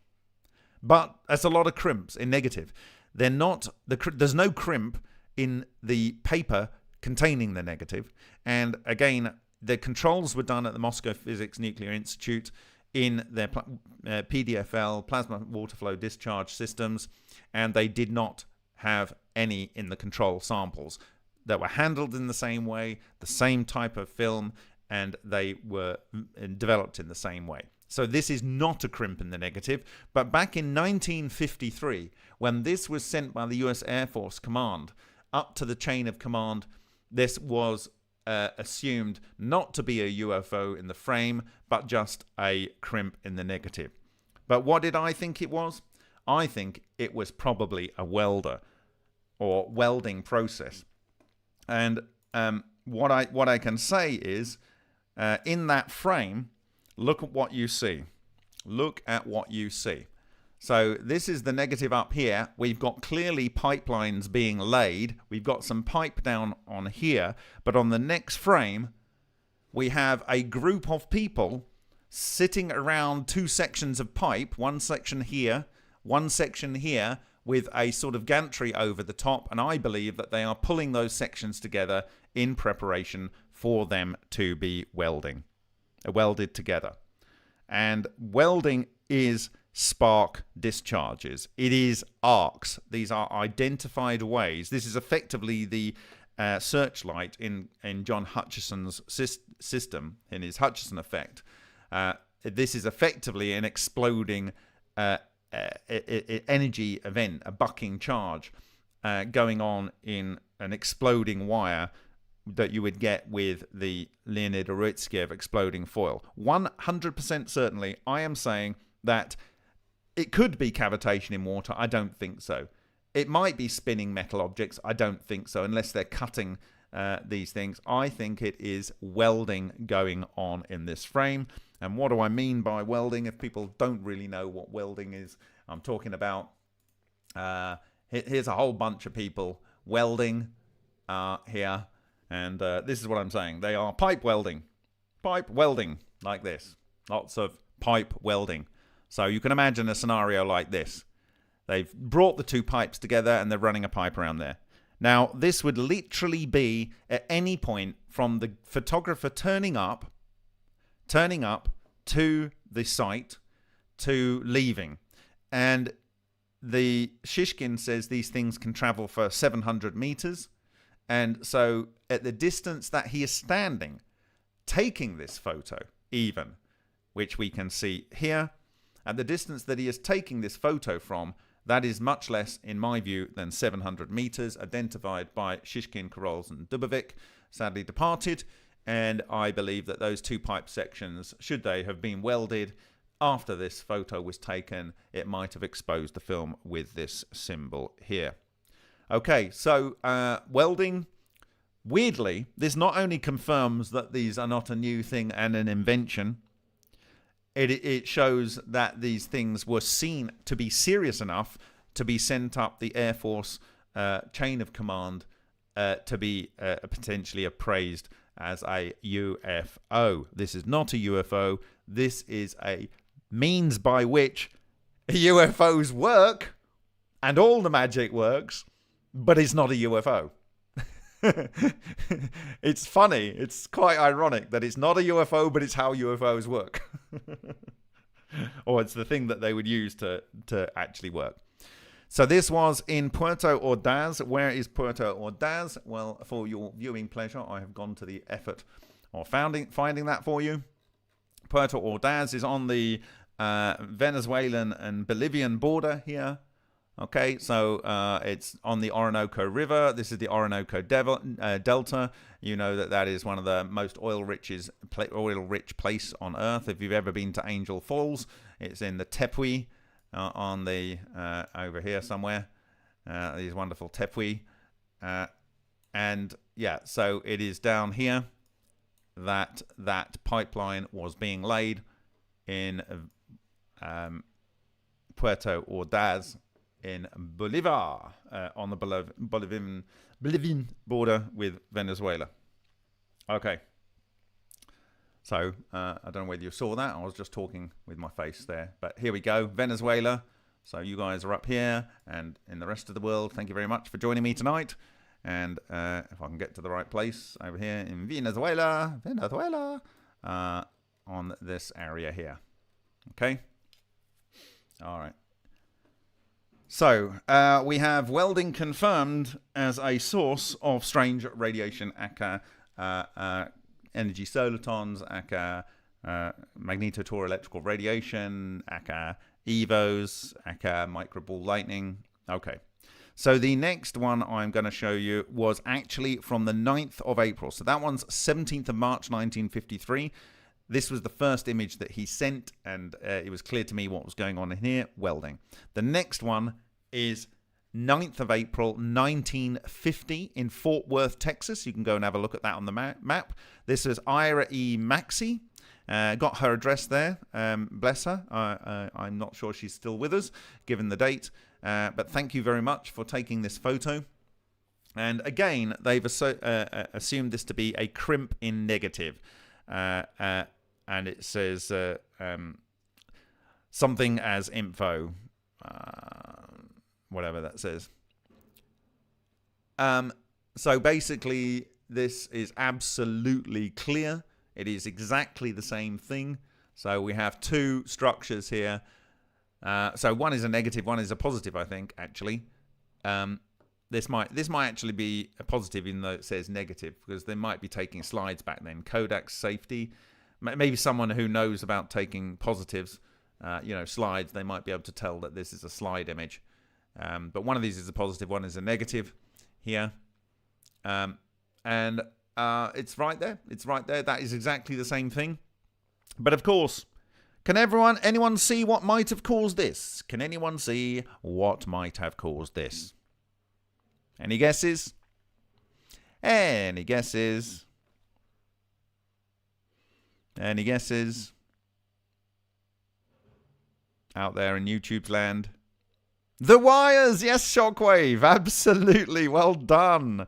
But that's a lot of crimps in negative. They're not. There's no crimp in the paper containing the negative. And again, the controls were done at the Moscow Physics Nuclear Institute in their PDFL, plasma water flow discharge systems, and they did not have any in the control samples that were handled in the same way, the same type of film, and they were developed in the same way. So this is not a crimp in the negative. But back in 1953, when this was sent by the US Air Force Command up to the chain of command, this was assumed not to be a UFO in the frame, but just a crimp in the negative. But what did I think it was? I think it was probably a welder or welding process. And what I can say is, in that frame, look at what you see. Look at what you see. So this is the negative up here. We've got clearly pipelines being laid. We've got some pipe down on here. But on the next frame, we have a group of people sitting around two sections of pipe. One section here, one section here, with a sort of gantry over the top. And I believe that they are pulling those sections together in preparation for them to be welded together. And welding is spark discharges. It is arcs. These are identified ways. This is effectively the searchlight in John Hutchison's system, in his Hutchison effect. This is effectively an exploding energy event, a bucking charge going on in an exploding wire that you would get with the Leonid Arutskiev exploding foil. 100% certainly, I am saying that it could be cavitation in water. I don't think so. It might be spinning metal objects. I don't think so, unless they're cutting these things. I think it is welding going on in this frame. And what do I mean by welding? If people don't really know what welding is, I'm talking about, here's a whole bunch of people welding here. And this is what I'm saying. They are pipe welding. Pipe welding, like this. Lots of pipe welding. So you can imagine a scenario like this. They've brought the two pipes together and they're running a pipe around there. Now, this would literally be at any point from the photographer turning up to the site to leaving. And the Shishkin says these things can travel for 700 meters. And so at the distance that he is standing, taking this photo even, which we can see here, at the distance that he is taking this photo from, that is much less, in my view, than 700 meters, identified by Shishkin, Korols, and Dubovik, sadly departed. And I believe that those two pipe sections, should they have been welded after this photo was taken, it might have exposed the film with this symbol here. Okay, so welding, weirdly, this not only confirms that these are not a new thing and an invention, it shows that these things were seen to be serious enough to be sent up the Air Force chain of command to be potentially appraised as a UFO. This is not a UFO. This is a means by which UFOs work, and all the magic works, but it's not a UFO. It's funny. It's quite ironic that it's not a UFO, but it's how UFOs work. Or it's the thing that they would use to actually work. So this was in Puerto Ordaz. Where is Puerto Ordaz? Well, for your viewing pleasure, I have gone to the effort of finding that for you. Puerto Ordaz is on the Venezuelan and Bolivian border here. Okay, so it's on the Orinoco River. This is the Orinoco Delta. You know that is one of the most oil-rich place on Earth. If you've ever been to Angel Falls, it's in the Tepuy. On the over here somewhere, these wonderful Tepuy, and yeah, so it is down here that pipeline was being laid in Puerto Ordaz in Bolivar, on the Bolivian border with Venezuela. Okay. So, I don't know whether you saw that. I was just talking with my face there. But here we go, Venezuela. So you guys are up here. And in the rest of the world, thank you very much for joining me tonight. And if I can get to the right place, over here in Venezuela, on this area here. Okay? All right. So, we have welding confirmed as a source of strange radiation, aka energy solitons, aka magnetotor electrical radiation, aka EVOs, aka microball lightning. Okay. So the next one I'm going to show you was actually from the 9th of April. So that one's 17th of March 1953. This was the first image that he sent, and it was clear to me what was going on in here, welding. The next one is 9th of April 1950 in Fort Worth, Texas. You can go and have a look at that on the map. This is Ira E. Maxey. Got her address there. Bless her. I'm not sure she's still with us, given the date. But thank you very much for taking this photo. And again, they've assumed this to be a crimp in negative. And it says something as info. Whatever that says. So basically, this is absolutely clear. It is exactly the same thing. So we have two structures here. So one is a negative, one is a positive, I think, actually. This might actually be a positive, even though it says negative, because they might be taking slides back then. Kodak's safety. Maybe someone who knows about taking positives, slides, they might be able to tell that this is a slide image. But one of these is a positive, one is a negative here. And it's right there. It's right there. That is exactly the same thing. But of course, can anyone see what might have caused this? Can anyone see what might have caused this? Any guesses? Any guesses? Any guesses? Out there in YouTube's land. The wires! Yes, Shockwave! Absolutely, well done.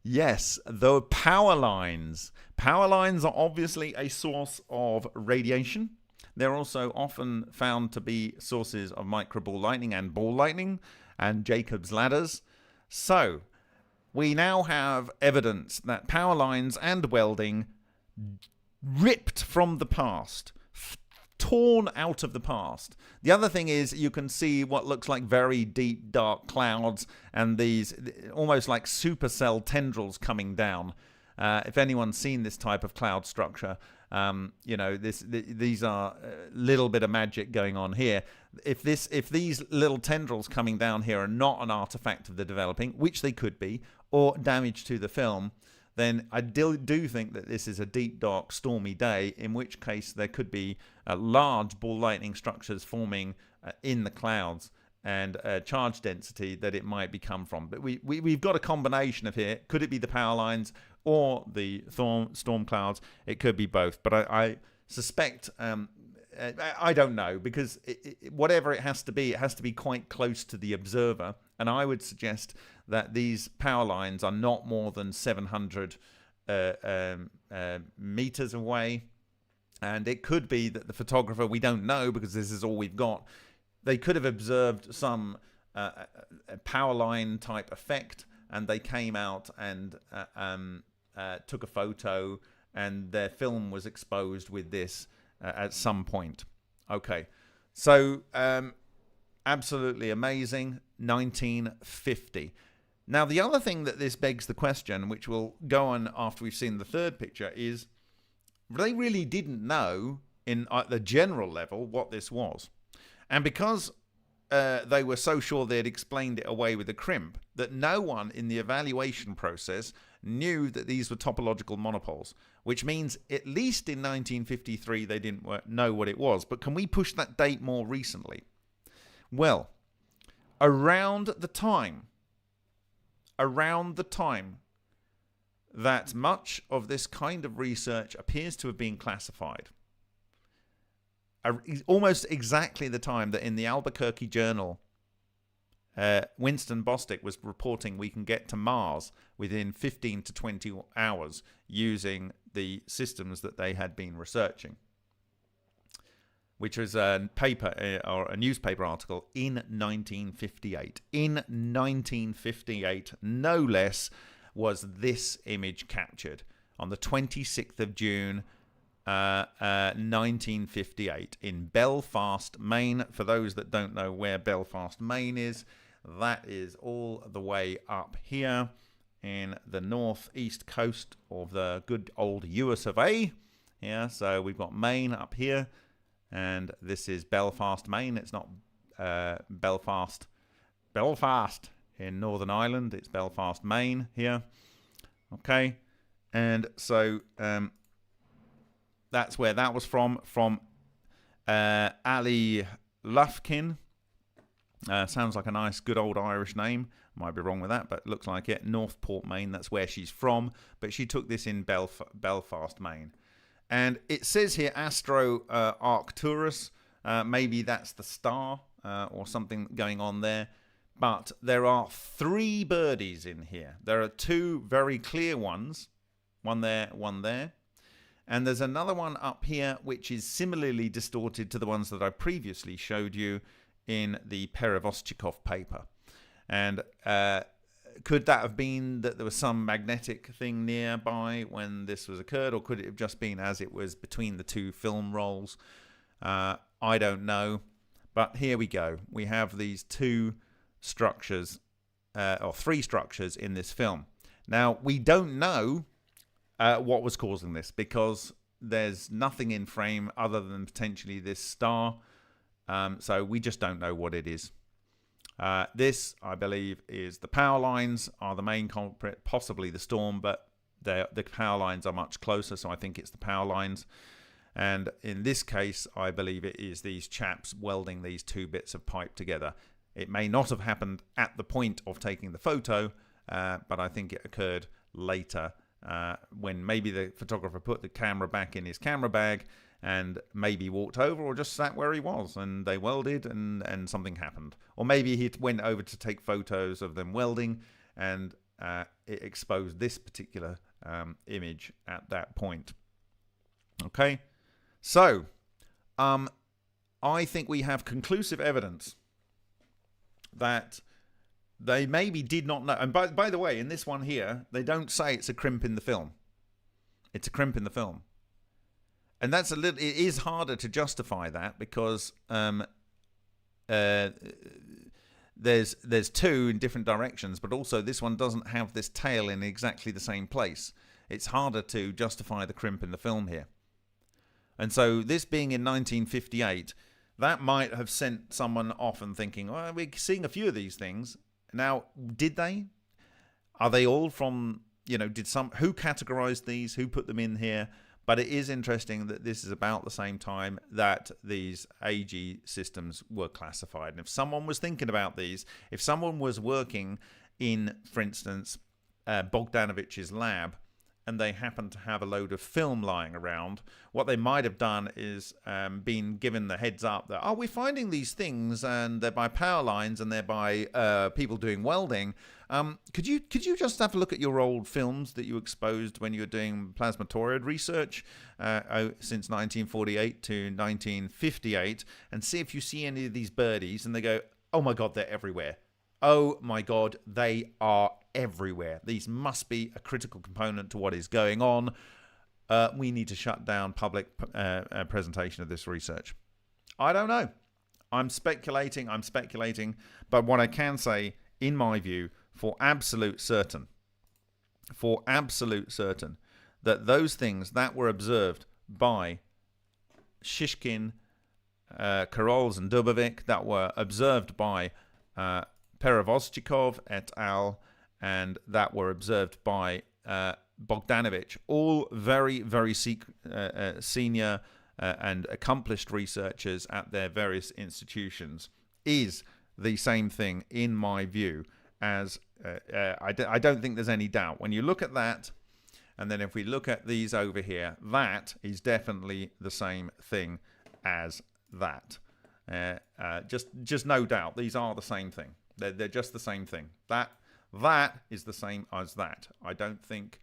Yes, the power lines. Power lines are obviously a source of radiation. They're also often found to be sources of microball lightning and ball lightning and Jacob's ladders. So, we now have evidence that power lines and welding ripped from the past, torn out of the past. The other thing is you can see what looks like very deep, dark clouds and these almost like supercell tendrils coming down. If anyone's seen this type of cloud structure, these are a little bit of magic going on here. If these little tendrils coming down here are not an artifact of the developing, which they could be, or damage to the film, then I do think that this is a deep, dark, stormy day, in which case there could be large ball lightning structures forming in the clouds and charge density that it might be come from. But we've got a combination of here. Could it be the power lines or the storm clouds? It could be both. But I suspect, I don't know, because whatever it has to be quite close to the observer. And I would suggest that these power lines are not more than 700 meters away. And it could be that the photographer, we don't know because this is all we've got, they could have observed some power line type effect, and they came out and took a photo, and their film was exposed with this at some point. Okay, so absolutely amazing. 1950. Now, the other thing that this begs the question, which we'll go on after we've seen the third picture, is they really didn't know in at the general level what this was. And because they were so sure they'd explained it away with a crimp, that no one in the evaluation process knew that these were topological monopoles, which means at least in 1953 they didn't know what it was. But can we push that date more recently? Well, around the time that much of this kind of research appears to have been classified, almost exactly the time that in the Albuquerque Journal, Winston Bostick was reporting we can get to Mars within 15 to 20 hours using the systems that they had been researching, which was a paper or a newspaper article in 1958. In 1958, no less, was this image captured on the 26th of June, 1958 in Belfast, Maine. For those that don't know where Belfast, Maine is, that is all the way up here in the northeast coast of the good old US of A. Yeah, so we've got Maine up here, and this is Belfast, Maine. It's not Belfast in Northern Ireland. It's Belfast, Maine here. Okay, and so that's where that was from Ali Lufkin. Sounds like a nice, good old Irish name. Might be wrong with that, but looks like it. Northport, Maine, that's where she's from. But she took this in Belfast, Maine. And it says here Astro Arcturus. Maybe that's the star or something going on there. But there are 3 birdies in here. There are 2 very clear ones. One there, one there. And there's another one up here which is similarly distorted to the ones that I previously showed you in the Perevoschikov paper. And could that have been that there was some magnetic thing nearby when this was occurred, or could it have just been as it was between the 2 film rolls? I don't know. But here we go. We have these 2 structures, or 3 structures in this film. Now, we don't know what was causing this, because there's nothing in frame other than potentially this star. So we just don't know what it is. This, I believe, is the power lines are the main culprit, possibly the storm, but the power lines are much closer, so I think it's the power lines. And in this case, I believe it is these chaps welding these 2 bits of pipe together. It may not have happened at the point of taking the photo, but I think it occurred later, when maybe the photographer put the camera back in his camera bag and maybe walked over, or just sat where he was and they welded and something happened. Or maybe he went over to take photos of them welding, and it exposed this particular image at that point. Okay, so I think we have conclusive evidence that they maybe did not know. And by the way, in this one here, they don't say it's a crimp in the film. It's a crimp in the film. And that's it is harder to justify that, because there's 2 in different directions, but also this one doesn't have this tail in exactly the same place. It's harder to justify the crimp in the film here. And so this being in 1958, that might have sent someone off and thinking, well, we're seeing a few of these things. Now, did they? Are they all from, who categorized these? Who put them in here? But it is interesting that this is about the same time that these AG systems were classified. And if someone was thinking about these, if someone was working in, for instance, Bogdanovich's lab and they happen to have a load of film lying around, what they might have done is been given the heads up that, oh, we're finding these things, and they're by power lines, and they're by people doing welding. Could you just have a look at your old films that you exposed when you were doing Plasmoid research since 1948 to 1958, and see if you see any of these birdies? And they go, oh my God, they're everywhere. Oh my God, they are everywhere. These must be a critical component to what is going on. We need to shut down public presentation of this research. I don't know. I'm speculating, but what I can say, in my view, for absolute certain, that those things that were observed by Shishkin, Karols and Dubovik, that were observed by Perevoschikov et al., and that were observed by Bogdanovich, all very, very senior and accomplished researchers at their various institutions, is the same thing, in my view, as I don't think there's any doubt. When you look at that, and then if we look at these over here, that is definitely the same thing as that. Just no doubt, these are the same thing. They're just the same thing. That is the same as that. I don't think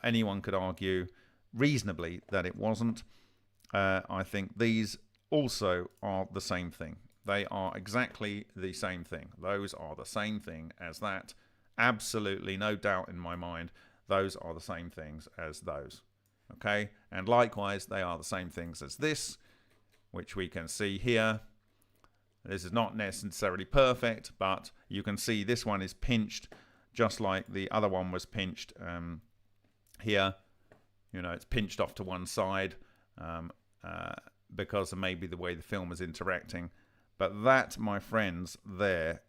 anyone could argue reasonably that it wasn't. I think these also are the same thing. They are exactly the same thing. Those are the same thing as that. Absolutely no doubt in my mind. Those are the same things as those. Okay? And likewise, they are the same things as this, which we can see here. This is not necessarily perfect, but you can see this one is pinched just like the other one was pinched here. You know, it's pinched off to one side because of maybe the way the film is interacting. But that, my friends, there,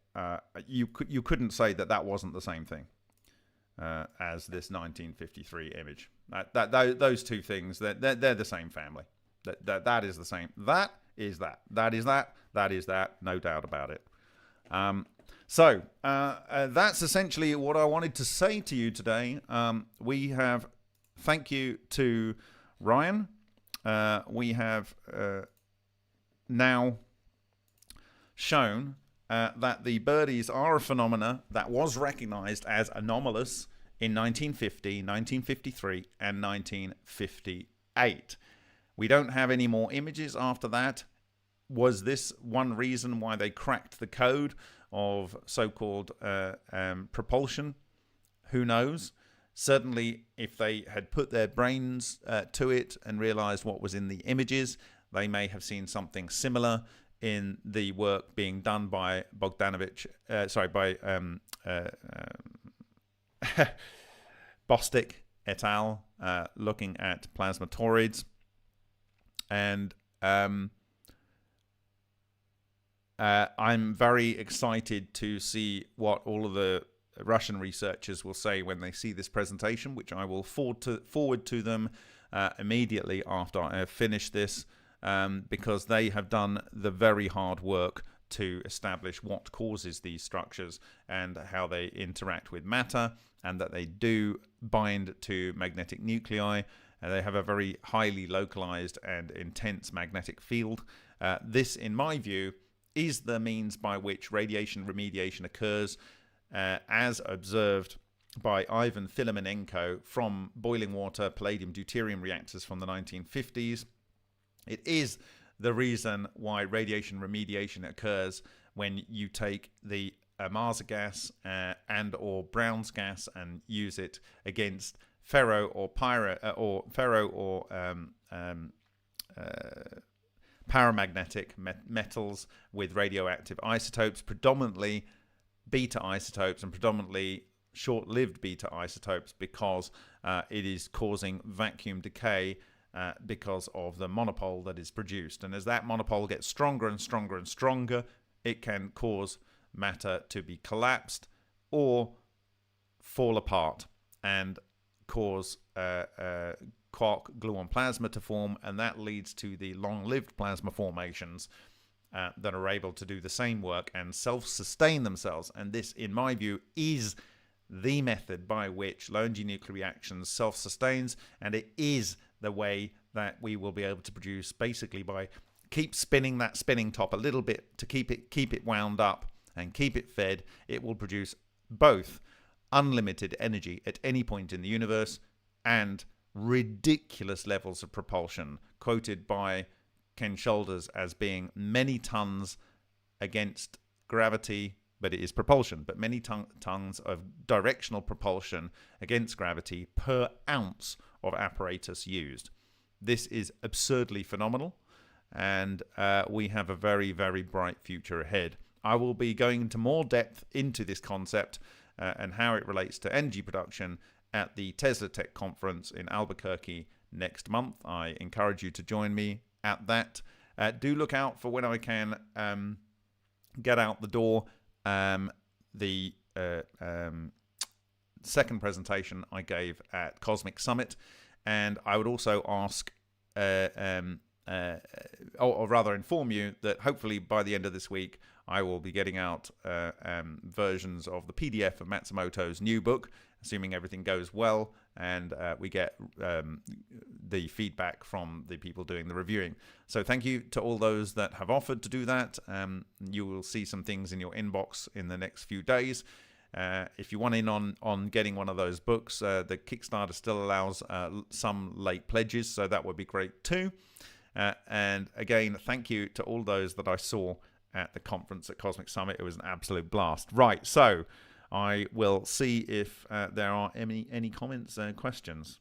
you couldn't say that wasn't the same thing as this 1953 image. Those two things, they're the same family. That is the same. That is that. That is that. That is that. No doubt about it. So that's essentially what I wanted to say to you today. Thank you to Ryan. We have now shown that the birdies are a phenomena that was recognized as anomalous in 1950, 1953, and 1958. We don't have any more images after that. Was this one reason why they cracked the code of so-called propulsion? Who knows? Certainly, if they had put their brains to it and realized what was in the images, they may have seen something similar in the work being done by Bogdanovich, Bostic et al., looking at plasmatoids. And I'm very excited to see what all of the Russian researchers will say when they see this presentation, which I will forward to them immediately after I have finished this, because they have done the very hard work to establish what causes these structures and how they interact with matter, and that they do bind to magnetic nuclei. They have a very highly localized and intense magnetic field. This, in my view, is the means by which radiation remediation occurs, as observed by Ivan Filimonenko from boiling water palladium deuterium reactors from the 1950s. It is the reason why radiation remediation occurs when you take the Marsa gas and or Brown's gas and use it against ferro or paramagnetic metals with radioactive isotopes, predominantly beta isotopes and predominantly short-lived beta isotopes, because it is causing vacuum decay because of the monopole that is produced. And as that monopole gets stronger and stronger and stronger, it can cause matter to be collapsed or fall apart and cause quark gluon plasma to form, and that leads to the long-lived plasma formations that are able to do the same work and self-sustain themselves. And this, in my view, is the method by which low-energy nuclear reactions self-sustains, and it is the way that we will be able to produce, basically by keep spinning that spinning top a little bit to keep it wound up and keep it fed. It will produce both unlimited energy at any point in the universe and ridiculous levels of propulsion, quoted by Ken Shoulders as being many tons against gravity, but it is propulsion, but many tons of directional propulsion against gravity per ounce of apparatus used. This is absurdly phenomenal, and we have a very, very bright future ahead. I will be going into more depth into this concept and how it relates to energy production at the Tesla Tech Conference in Albuquerque next month. I encourage you to join me at that. Do look out for when I can get out the door the second presentation I gave at Cosmic Summit, and I would also ask, or rather inform you that hopefully by the end of this week I will be getting out versions of the PDF of Matsumoto's new book, assuming everything goes well and we get the feedback from the people doing the reviewing. So thank you to all those that have offered to do that. You will see some things in your inbox in the next few days. If you want in on getting one of those books, the Kickstarter still allows some late pledges, so that would be great too. And again, thank you to all those that I saw at the conference at Cosmic Summit. It was an absolute blast. Right, so I will see if there are any comments and questions.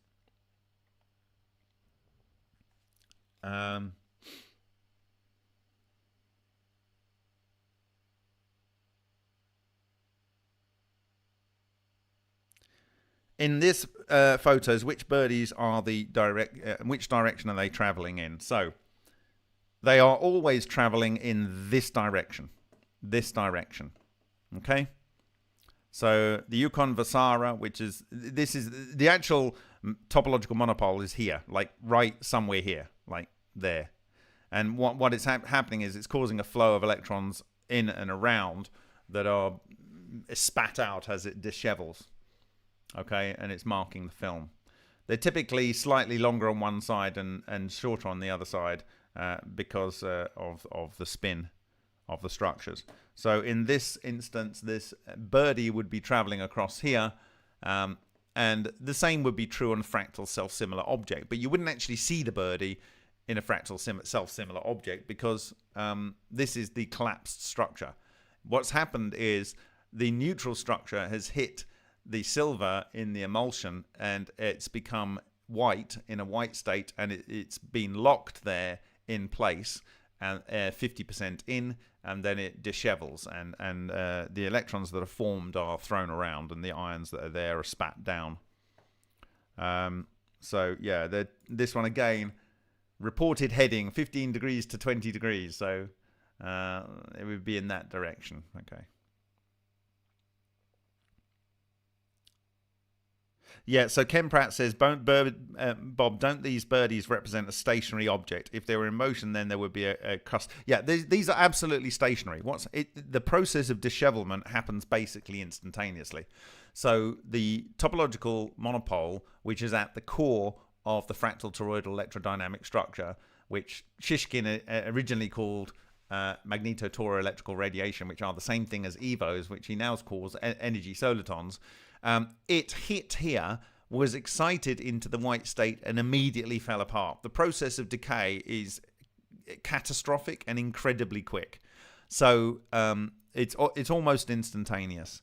In this photos, which birdies are the which direction are they traveling in? So they are always traveling in this direction. This direction. Okay? So the Yukon Vasara, which is, this is the actual topological monopole, is here, like right somewhere here, like there. And what is happening is it's causing a flow of electrons in and around that are spat out as it dishevels. Okay, and it's marking the film. They're typically slightly longer on one side and shorter on the other side because of the spin of the structures. So in this instance, this birdie would be traveling across here, and the same would be true on a fractal self-similar object. But you wouldn't actually see the birdie in a fractal self-similar object because this is the collapsed structure. What's happened is the neutral structure has hit the silver in the emulsion, and it's become white in a white state, and it's been locked there in place, and 50% in, and then it dishevels, and the electrons that are formed are thrown around, and the ions that are there are spat down. So yeah, this one again, reported heading 15 degrees to 20 degrees, so it would be in that direction. Okay. Yeah, so Ken Pratt says, Bob, don't these birdies represent a stationary object? If they were in motion, then there would be a crust. Yeah, these are absolutely stationary. The process of dishevelment happens basically instantaneously. So the topological monopole, which is at the core of the fractal toroidal electrodynamic structure, which Shishkin originally called magnetotoroelectrical radiation, which are the same thing as EVOs, which he now calls energy solitons. It hit here, was excited into the white state, and immediately fell apart. The process of decay is catastrophic and incredibly quick. So it's almost instantaneous.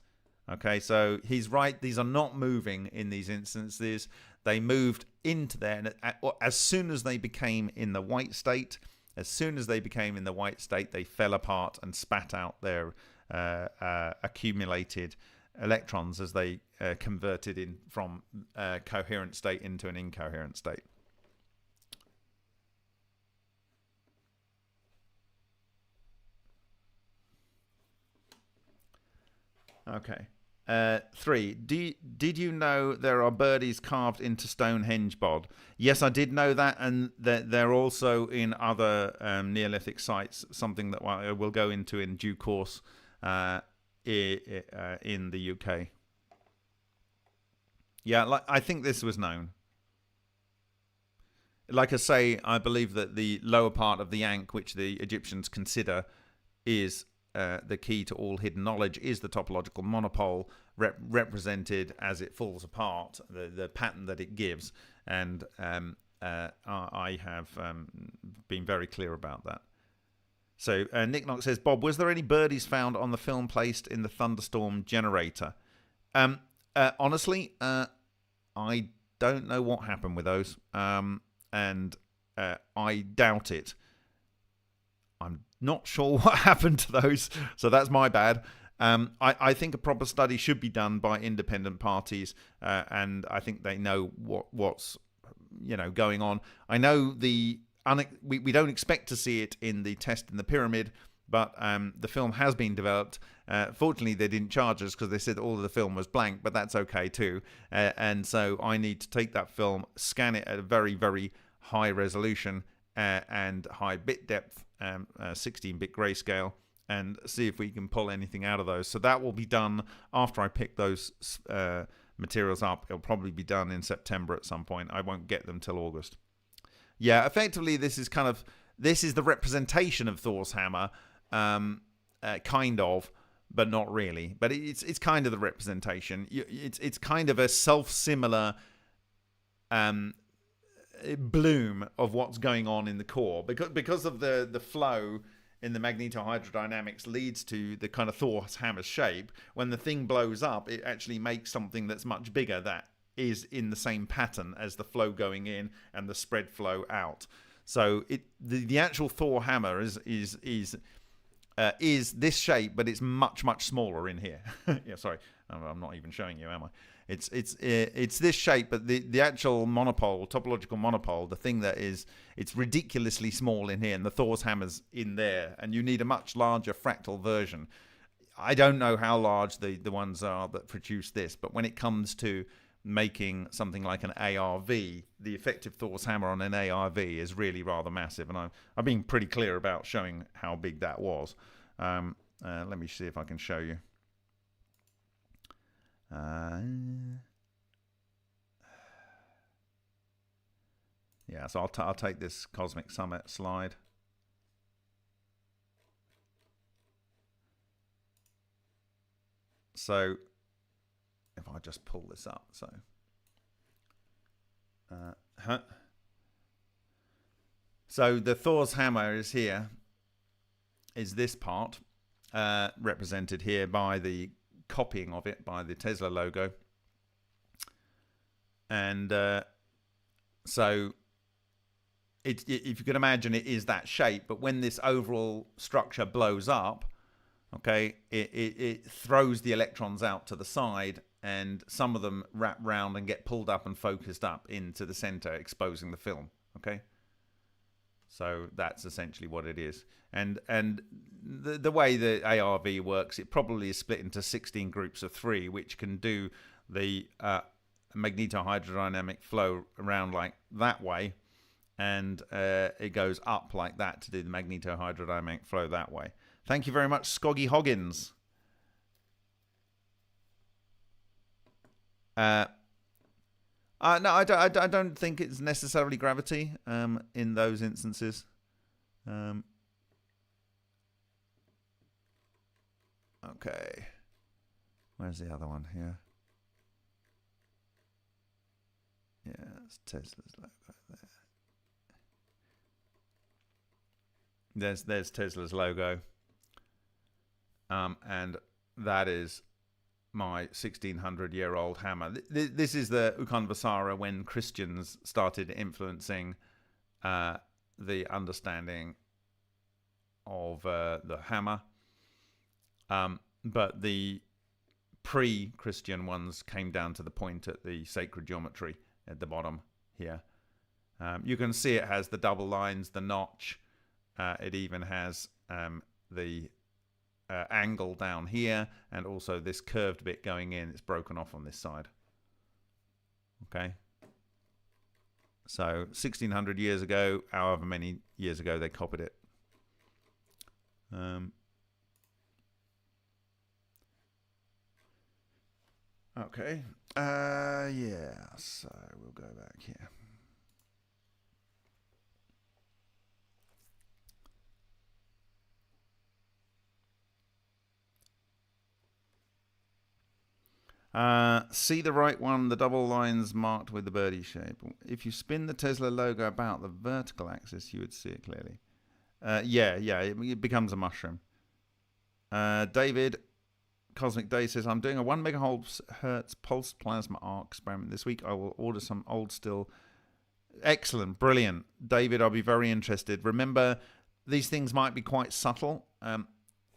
Okay, so he's right. These are not moving in these instances. They moved into there, and as soon as they became in the white state, they fell apart and spat out their accumulated electrons as they converted in from a coherent state into an incoherent state. Okay. 3. Did you know there are birdies carved into Stonehenge, Bod? Yes, I did know that, and they're also in other Neolithic sites, something that I will go into in due course in the UK. Yeah, like I think this was known. Like I say, I believe that the lower part of the Ankh, which the Egyptians consider is the key to all hidden knowledge, is the topological monopole represented as it falls apart, the pattern that it gives. And I have been very clear about that. So Nick Knox says, Bob, was there any birdies found on the film placed in the thunderstorm generator? Honestly, I don't know what happened with those. And I doubt it. I'm not sure what happened to those, so that's my bad. I think a proper study should be done by independent parties, and I think they know what's going on. I know we don't expect to see it in the test in the pyramid, but the film has been developed. Fortunately, they didn't charge us because they said all of the film was blank, but that's okay too. And so I need to take that film, scan it at a very, very high resolution and high bit depth, 16-bit grayscale, and see if we can pull anything out of those. So that will be done after I pick those materials up. It'll probably be done in September at some point. I won't get them till August. Yeah, effectively, this is the representation of Thor's hammer, kind of, but not really. But it's kind of the representation. It's kind of a self-similar bloom of what's going on in the core, because of the flow in the magnetohydrodynamics leads to the kind of Thor's hammer shape. When the thing blows up, it actually makes something that's much bigger that is in the same pattern as the flow going in and the spread flow out. So the actual Thor hammer is this shape, but it's much, much smaller in here. Yeah, sorry, I'm not even showing you, am I? It's this shape, but the actual monopole, topological monopole, the thing that is, it's ridiculously small in here, and the Thor's hammer's in there, and you need a much larger fractal version. I don't know how large the ones are that produce this, but when it comes to making something like an ARV, the effective Thor's hammer on an ARV is really rather massive, and I've been pretty clear about showing how big that was. Let me see if I can show you. Yeah, so I'll take this Cosmic Summit slide. So if I just pull this up, so the Thor's hammer is here, is this part, represented here by the copying of it by the Tesla logo. And so if you can imagine, it is that shape, but when this overall structure blows up, okay, it throws the electrons out to the side, and some of them wrap round and get pulled up and focused up into the center, exposing the film. Okay, so that's essentially what it is. And the way the ARV works, it probably is split into 16 groups of 3, which can do the magnetohydrodynamic flow around like that way, and it goes up like that to do the magnetohydrodynamic flow that way. Thank you very much, Scoggy Hoggins. No, I don't think it's necessarily gravity in those instances. Okay, where's the other one here? Yeah, it's Tesla's logo there. There's Tesla's logo, and that is my 1600-year-old hammer. This is the Ukan when Christians started influencing the understanding of the hammer. But the pre-Christian ones came down to the point at the sacred geometry at the bottom here. You can see it has the double lines, the notch. It even has the angle down here, and also this curved bit going in. It's broken off on this side. Okay. So 1600 years ago, however many years ago they copied it. Okay. Yeah. So we'll go back here. See the right one, the double lines marked with the birdie shape. If you spin the Tesla logo about the vertical axis, you would see it clearly. Yeah, it becomes a mushroom. David Cosmic Day says, I'm doing a 1 megahertz pulse plasma arc experiment this week. I will order some old still. Excellent, brilliant. David, I'll be very interested. Remember, these things might be quite subtle.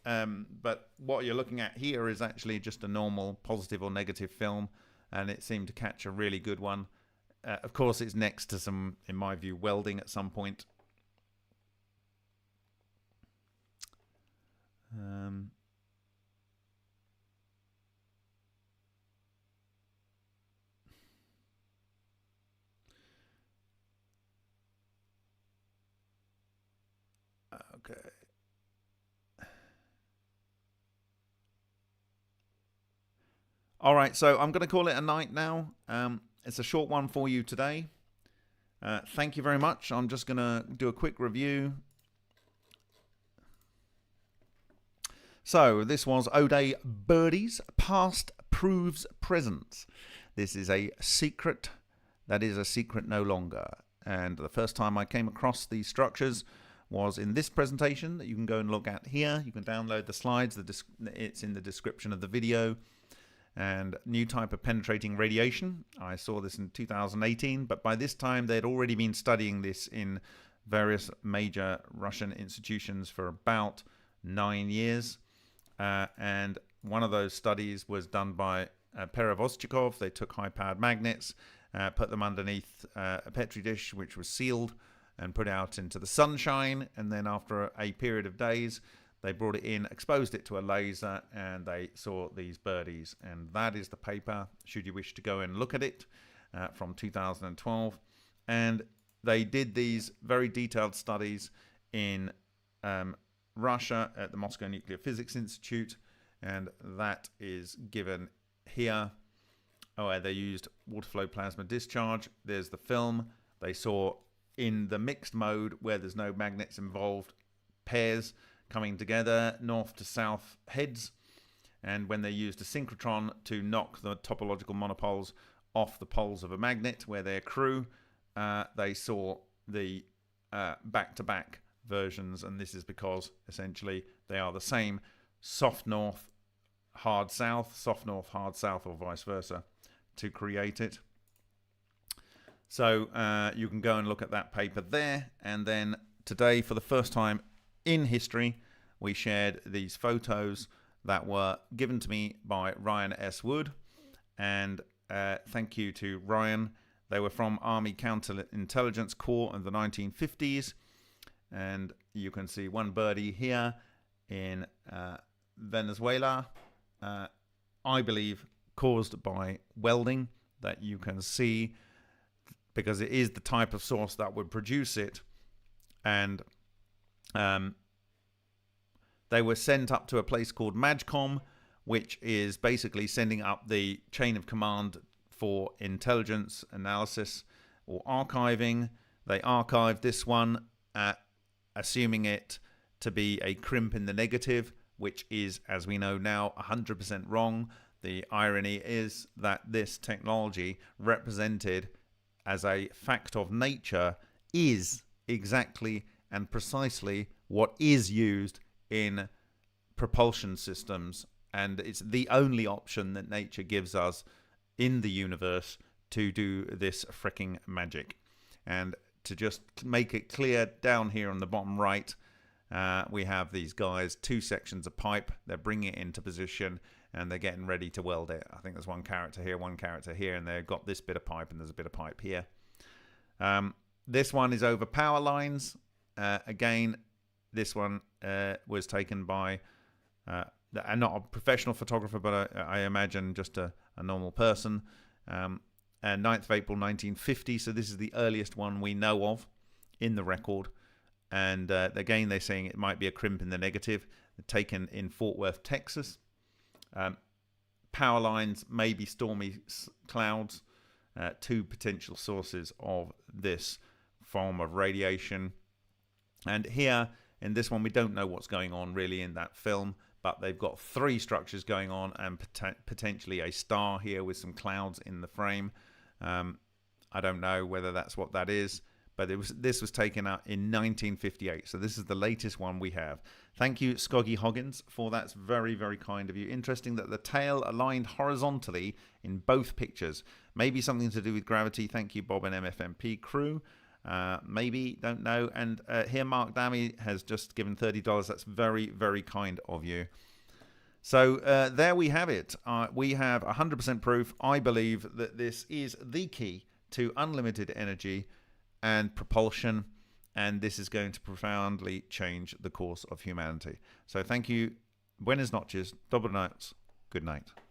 But what you're looking at here is actually just a normal positive or negative film, and it seemed to catch a really good one. Of course, it's next to some, in my view, welding at some point. Okay. All right, so I'm going to call it a night now. It's a short one for you today. Thank you very much. I'm just going to do a quick review. So this was O'Day Birdies. Past proves present. This is a secret that is a secret no longer. And the first time I came across these structures was in this presentation that you can go and look at here. You can download the slides. It's in the description of the video. And new type of penetrating radiation. I saw this in 2018, but by this time they'd already been studying this in various major Russian institutions for about 9 years. And one of those studies was done by Perevoschikov. They took high-powered magnets, put them underneath a petri dish which was sealed, and put it out into the sunshine. And then after a period of days, they brought it in, exposed it to a laser, and they saw these birdies. And that is the paper, should you wish to go and look at it, from 2012. And they did these very detailed studies in Russia at the Moscow Nuclear Physics Institute. And that is given here. Oh, they used water flow plasma discharge. There's the film. They saw in the mixed mode, where there's no magnets involved, pairs coming together, north to south heads. And when they used a synchrotron to knock the topological monopoles off the poles of a magnet where they accrue, they saw the back-to-back versions. And this is because essentially they are the same soft north, hard south, soft north, hard south, or vice versa to create it. So you can go and look at that paper there. And then today, for the first time in history, we shared these photos that were given to me by Ryan S. Wood. And thank you to Ryan. They were from Army Counterintelligence Corps in the 1950s. And you can see one birdie here in Venezuela, I believe caused by welding, that you can see because it is the type of source that would produce it. And they were sent up to a place called MAGCOM, which is basically sending up the chain of command for intelligence analysis or archiving. They archived this one, assuming it to be a crimp in the negative, which is, as we know now, 100% wrong. The irony is that this technology, represented as a fact of nature, is exactly and precisely what is used in propulsion systems, and it's the only option that nature gives us in the universe to do this fricking magic. And to just make it clear, down here on the bottom right, we have these guys, 2 sections of pipe. They're bringing it into position and they're getting ready to weld it. I think there's one character here, and they've got this bit of pipe, and there's a bit of pipe here. This one is over power lines. Again, this one was taken by not a professional photographer, but I imagine just a normal person. 9th of April 1950, so this is the earliest one we know of in the record. And again, they're saying it might be a crimp in the negative, taken in Fort Worth, Texas. power lines, maybe stormy clouds, two potential sources of this form of radiation. And here in this one, we don't know what's going on really in that film, but they've got three structures going on and potentially a star here with some clouds in the frame. I don't know whether that's what that is, but this was taken out in 1958, so this is the latest one we have. Thank you, Scoggy Hoggins, for that's very, very kind of you. Interesting that the tail aligned horizontally in both pictures. Maybe something to do with gravity. Thank you, Bob and MFMP crew. Maybe, don't know. And here Mark Dammy has just given $30. That's very, very kind of you. So there we have it. We have 100% proof. I believe that this is the key to unlimited energy and propulsion, and this is going to profoundly change the course of humanity. So thank you. Buenas noches. Dobro noches. Good night.